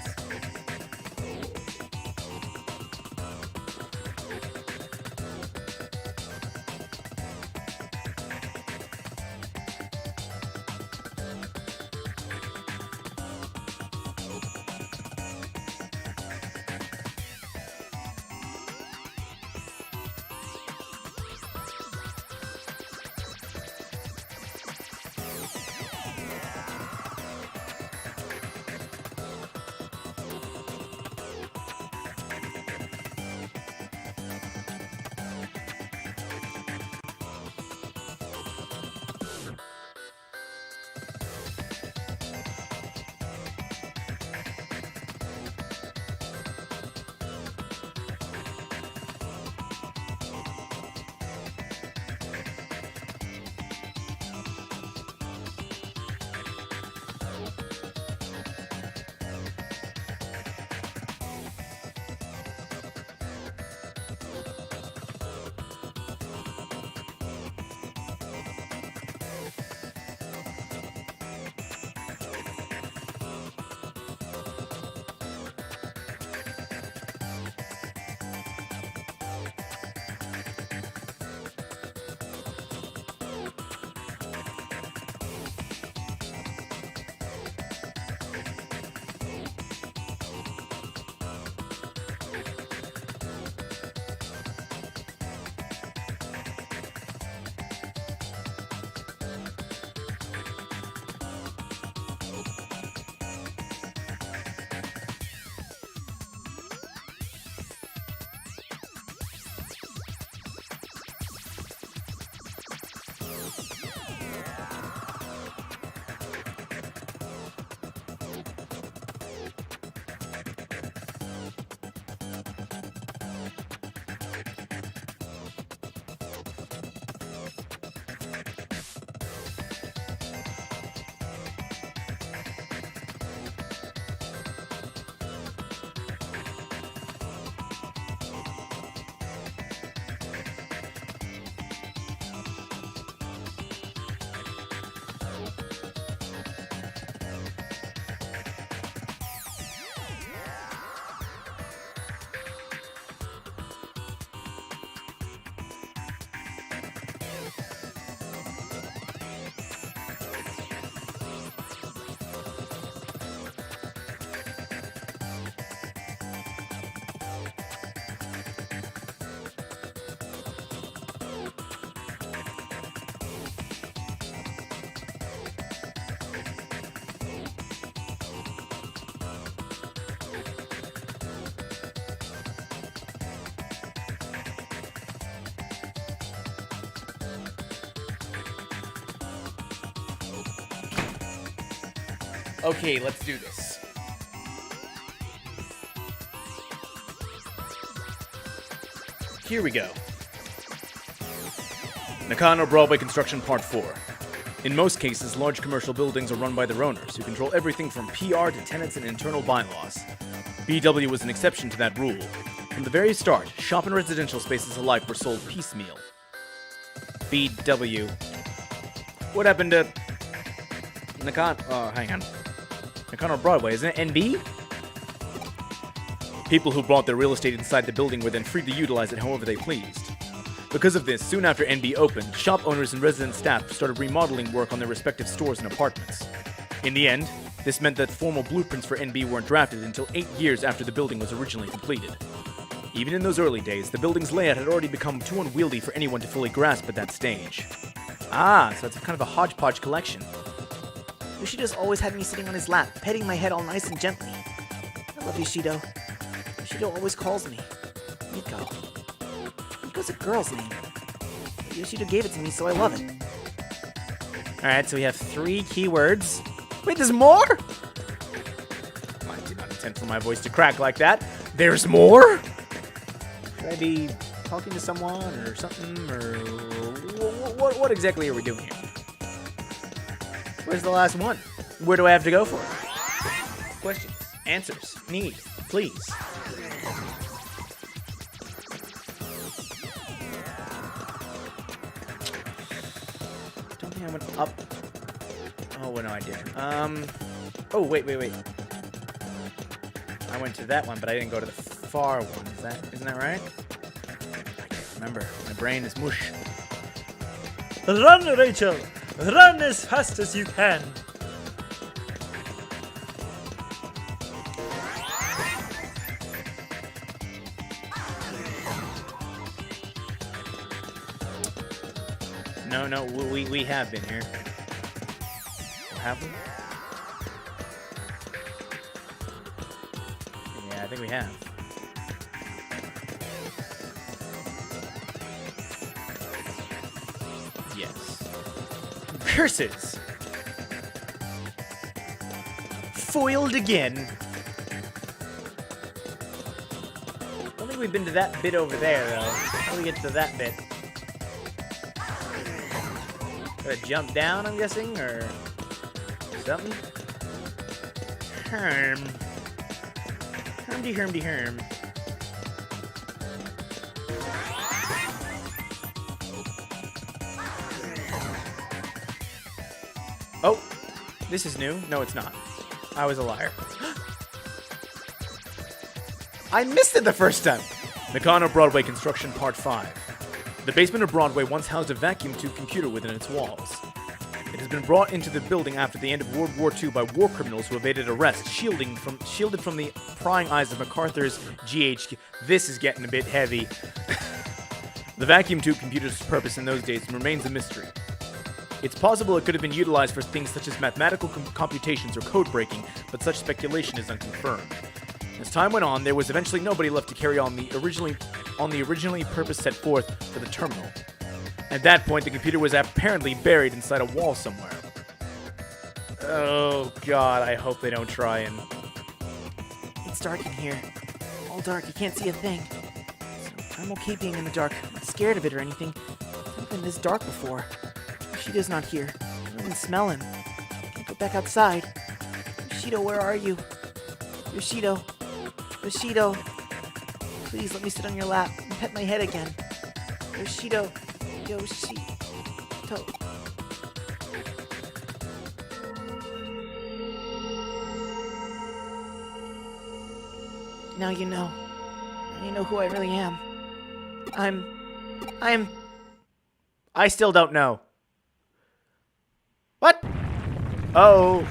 Okay, let's do this. Here we go. Nakano Broadway Construction Part 4. In most cases, large commercial buildings are run by their owners, who control everything from PR to tenants and internal bylaws. BW was an exception to that rule. From the very start, shop and residential spaces alike were sold piecemeal. BW. What happened to Nakano? Oh, hang on. Nakano Broadway, isn't it NB? People who bought their real estate inside the building were then free to utilize it however they pleased. Because of this, soon after NB opened, shop owners and resident staff started remodeling work on their respective stores and apartments. In the end, this meant that formal blueprints for NB weren't drafted until 8 years after the building was originally completed. Even in those early days, the building's layout had already become too unwieldy for anyone to fully grasp at that stage. Ah, so it's kind of a hodgepodge collection. Yoshido's always had me sitting on his lap, petting my head all nice and gently. I love Yoshido. Yoshido always calls me Miko. Miko's a girl's name. But Yoshido gave it to me, so I love it. Alright, so we have 3 keywords. Wait, there's more? I did not intend for my voice to crack like that. There's more? Should I be talking to someone or something? Or what exactly are we doing here? Where's the last one? Where do I have to go for it? Questions, answers, need, please. think I went up. Oh, well, no, I did. Oh, wait. I went to that one, but I didn't go to the far one. Isn't that right? I can't remember. My brain is mush. Run, Rachel! Run as fast as you can! No, we have been here. Or have we? Yeah, I think we have. Yes. Curses! Foiled again. I don't think we've been to that bit over there, though. How do we get to that bit? Gotta jump down, I'm guessing, or something? Herm. Herm. Oh, this is new. No, it's not. I was a liar. I missed it the first time. Nakano Broadway Construction Part 5. The basement of Broadway once housed a vacuum tube computer within its walls. It has been brought into the building after the end of World War II by war criminals who evaded arrest, shielded from the prying eyes of MacArthur's GHQ. This is getting a bit heavy. The vacuum tube computer's purpose in those days remains a mystery. It's possible it could have been utilized for things such as mathematical computations or code breaking, but such speculation is unconfirmed. As time went on, there was eventually nobody left to carry on the originally purpose set forth for the terminal. At that point, the computer was apparently buried inside a wall somewhere. Oh god, I hope they don't try and... It's dark in here. All dark, you can't see a thing. So I'm okay being in the dark. I'm not scared of it or anything. It's not been this dark before. Yoshido's not here. I don't even smell him. Can't go back outside. Yoshido, where are you? Yoshido. Please let me sit on your lap and pet my head again. Yoshido. Now you know. Now you know who I really am. I still don't know. What? Oh.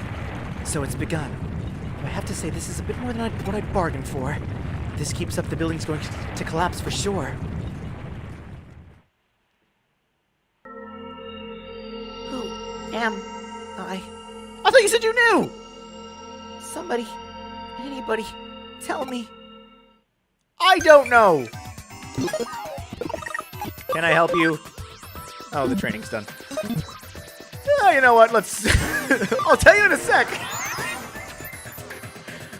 So it's begun. I have to say this is a bit more than what I bargained for. If this keeps up, the building's going to collapse for sure. Who am I? I thought you said you knew! Somebody, anybody, tell me. I don't know! Can I help you? Oh, the training's done. Oh, you know what? Let's... I'll tell you in a sec.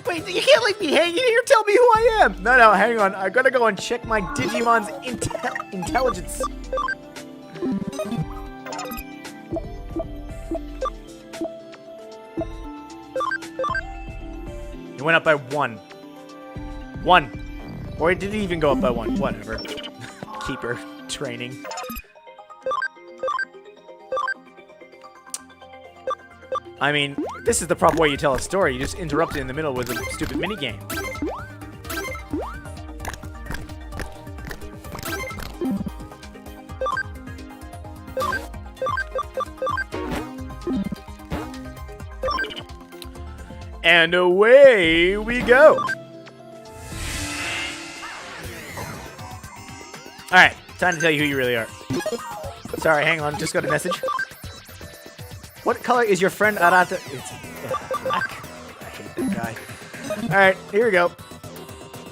Wait, you can't leave me hanging here. Tell me who I am. No, hang on. I gotta go and check my Digimon's intelligence. It went up by 1. 1. Or it didn't even go up by 1. Whatever. Keeper training. I mean, this is the proper way you tell a story. You just interrupt it in the middle with a stupid minigame. And away we go. Alright, time to tell you who you really are. Sorry, hang on, just got a message. What color is your friend Arata? It's black. I hate that guy. Alright, here we go.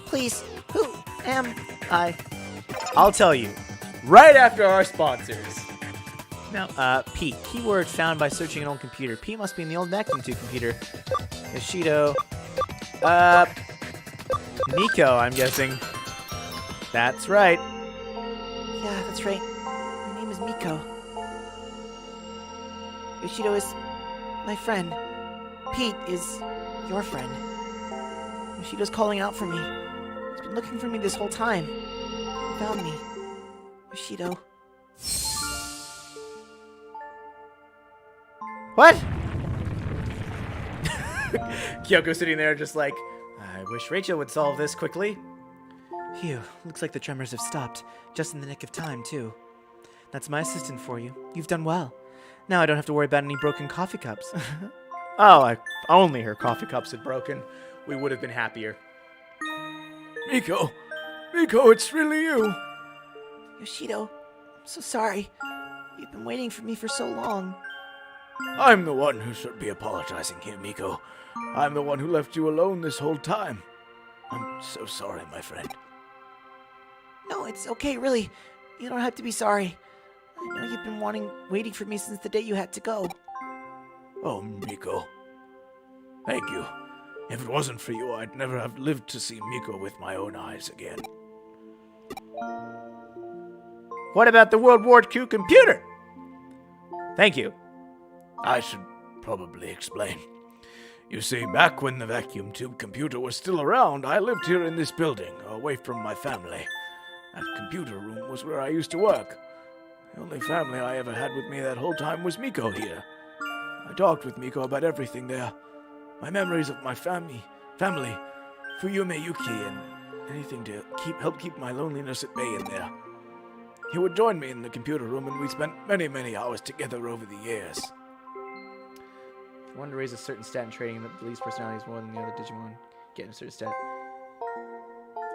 Please, who am I? I'll tell you. Right after our sponsors. Now, P. Keyword found by searching an old computer. P must be in the old vacuum tube computer. Yoshido. Nico, I'm guessing. That's right. Yeah, that's right. My name is Miko. Yoshido is my friend. Pete is your friend. Yoshido's calling out for me. He's been looking for me this whole time. He found me. Yoshido. What? Kyoko sitting there just like, I wish Rachel would solve this quickly. Phew, looks like the tremors have stopped. Just in the nick of time, too. That's my assistant for you. You've done well. Now I don't have to worry about any broken coffee cups. Oh, if only her coffee cups had broken. We would have been happier. Miko, it's really you. Yoshido, I'm so sorry. You've been waiting for me for so long. I'm the one who should be apologizing here, Miko. I'm the one who left you alone this whole time. I'm so sorry, my friend. No, it's okay, really. You don't have to be sorry. I know you've been waiting for me since the day you had to go. Oh, Miko. Thank you. If it wasn't for you, I'd never have lived to see Miko with my own eyes again. What about the World War II computer? Thank you. I should probably explain. You see, back when the vacuum tube computer was still around, I lived here in this building, away from my family. That computer room was where I used to work. The only family I ever had with me that whole time was Miko here. I talked with Miko about everything there. My memories of my family, Fuyume Yuki, and anything to help keep my loneliness at bay in there. He would join me in the computer room, and we spent many, many hours together over the years. If you want to raise a certain stat in trading that believes personalities more than the other Digimon, get a certain stat.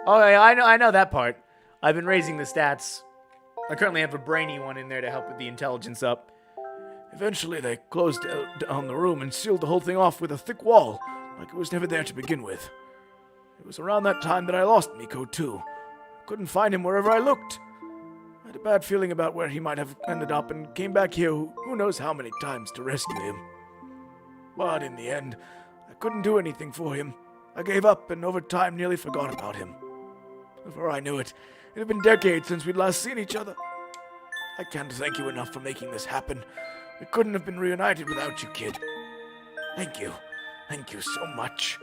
Oh, yeah, I know that part. I've been raising the stats. I currently have a brainy one in there to help with the intelligence up. Eventually, they closed down the room and sealed the whole thing off with a thick wall, like it was never there to begin with. It was around that time that I lost Miko, too. Couldn't find him wherever I looked. I had a bad feeling about where he might have ended up and came back here who knows how many times to rescue him. But in the end, I couldn't do anything for him. I gave up and over time nearly forgot about him. Before I knew it, it had been decades since we'd last seen each other. I can't thank you enough for making this happen. We couldn't have been reunited without you, kid. Thank you. Thank you so much.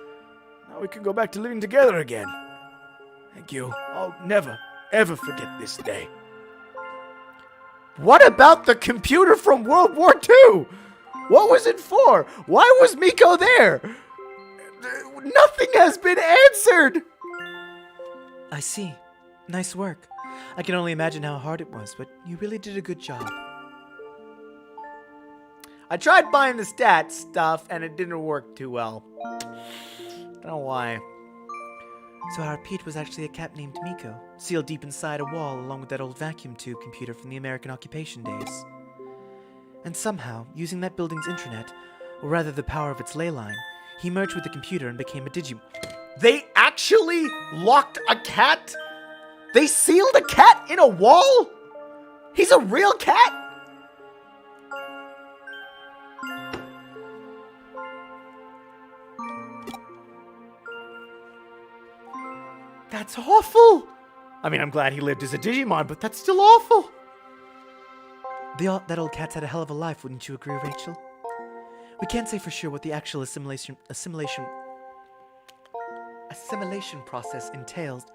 Now we can go back to living together again. Thank you. I'll never, ever forget this day. What about the computer from World War II? What was it for? Why was Miko there? Nothing has been answered. I see. Nice work. I can only imagine how hard it was, but you really did a good job. I tried buying the stats stuff, and it didn't work too well. Don't know why. So our Pete was actually a cat named Miko, sealed deep inside a wall along with that old vacuum tube computer from the American occupation days. And somehow, using that building's intranet, or rather the power of its ley line, he merged with the computer and became a Digimon. They actually locked a cat? They sealed a cat in a wall? He's a real cat? That's awful. I mean, I'm glad he lived as a Digimon, but that's still awful. That old cat's had a hell of a life, wouldn't you agree, Rachel? We can't say for sure what the actual assimilation process entails,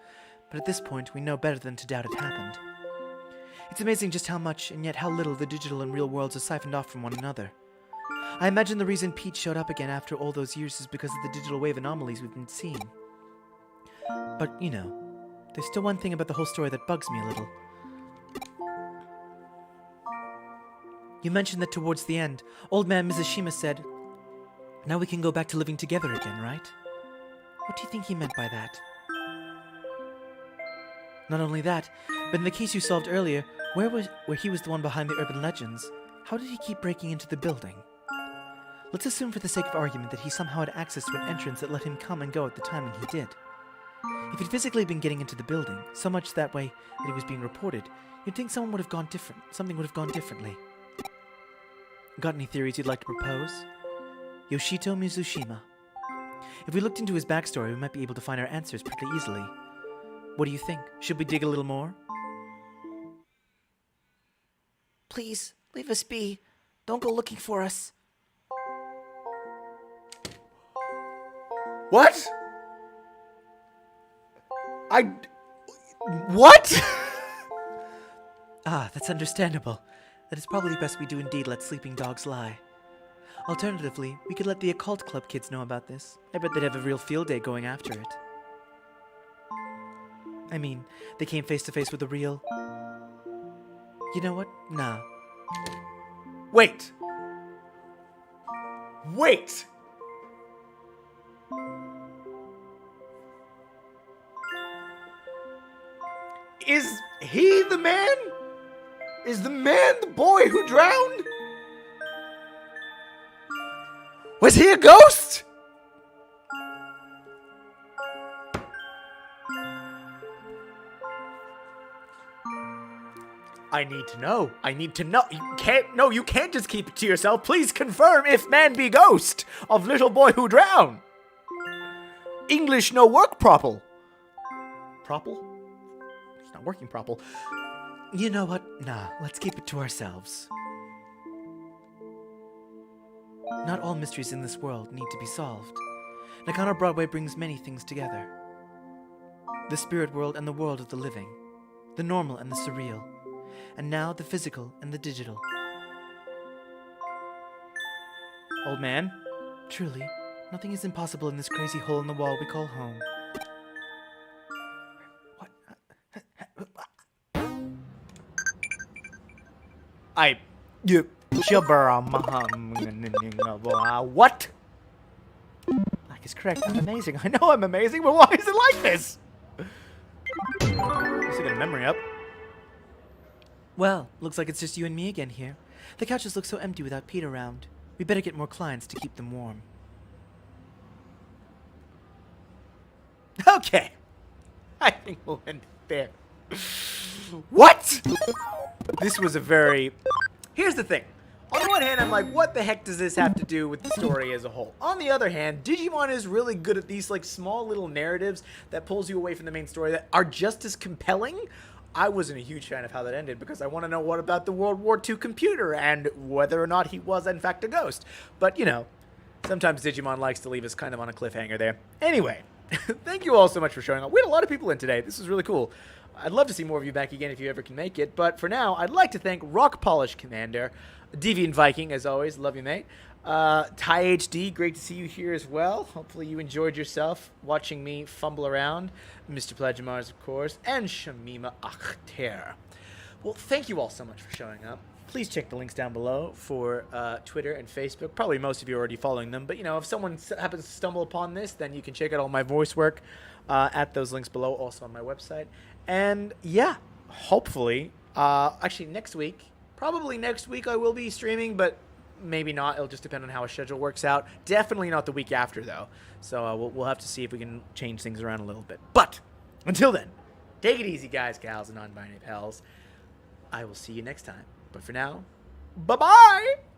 but at this point we know better than to doubt it happened. It's amazing just how much and yet how little the digital and real worlds are siphoned off from one another. I imagine the reason Pete showed up again after all those years is because of the digital wave anomalies we've been seeing. But, you know, there's still one thing about the whole story that bugs me a little. You mentioned that towards the end, old man Mizushima said, "Now we can go back to living together again, right?" What do you think he meant by that? Not only that, but in the case you solved earlier, where he was the one behind the urban legends, how did he keep breaking into the building? Let's assume for the sake of argument that he somehow had access to an entrance that let him come and go at the time when he did. If he'd physically been getting into the building, so much that way that he was being reported, you'd think something would have gone differently. Got any theories you'd like to propose? Yoshito Mizushima. If we looked into his backstory, we might be able to find our answers pretty easily. What do you think? Should we dig a little more? Please, leave us be. Don't go looking for us. What? What? Ah, that's understandable. That is probably best we do indeed let sleeping dogs lie. Alternatively, we could let the occult club kids know about this. I bet they'd have a real field day going after it. I mean, they came face to face with a real... You know what? Nah. Wait! Wait! Is he the man? Is the man the boy who drowned? Was he a ghost? I need to know. I need to know. You can't just keep it to yourself. Please confirm if man be ghost of little boy who drowned. English no work proper. Proper? It's not working proper. You know what? Nah, let's keep it to ourselves. Not all mysteries in this world need to be solved. Nakano Broadway brings many things together. The spirit world and the world of the living. The normal and the surreal. And now the physical and the digital. Old man? Truly, nothing is impossible in this crazy hole in the wall we call home. What? Black is correct. I'm amazing. I know I'm amazing, but why is it like this? Just to get a memory up. Well, looks like it's just you and me again here. The couches look so empty without Pete around. We better get more clients to keep them warm. Okay. I think we'll end it there. What? This was a very... Here's the thing. On the one hand, I'm like, what the heck does this have to do with the story as a whole? On the other hand, Digimon is really good at these like small little narratives that pulls you away from the main story that are just as compelling. I wasn't a huge fan of how that ended because I want to know what about the World War II computer and whether or not he was in fact a ghost. But, you know, sometimes Digimon likes to leave us kind of on a cliffhanger there. Anyway, thank you all so much for showing up. We had a lot of people in today. This was really cool. I'd love to see more of you back again if you ever can make it. But for now, I'd like to thank Rock Polish Commander, Deviant Viking, as always. Love you, mate. Ty HD, great to see you here as well. Hopefully you enjoyed yourself watching me fumble around. Mr. Plagimars, of course, and Shamima Akhter. Well, thank you all so much for showing up. Please check the links down below for Twitter and Facebook. Probably most of you are already following them, but you know, if someone happens to stumble upon this, then you can check out all my voice work at those links below, also on my website. And yeah, hopefully, actually probably next week I will be streaming, but maybe not. It'll just depend on how a schedule works out. Definitely not the week after, though. So we'll have to see if we can change things around a little bit. But until then, take it easy, guys, gals, and non-binary pals. I will see you next time. But for now, bye-bye!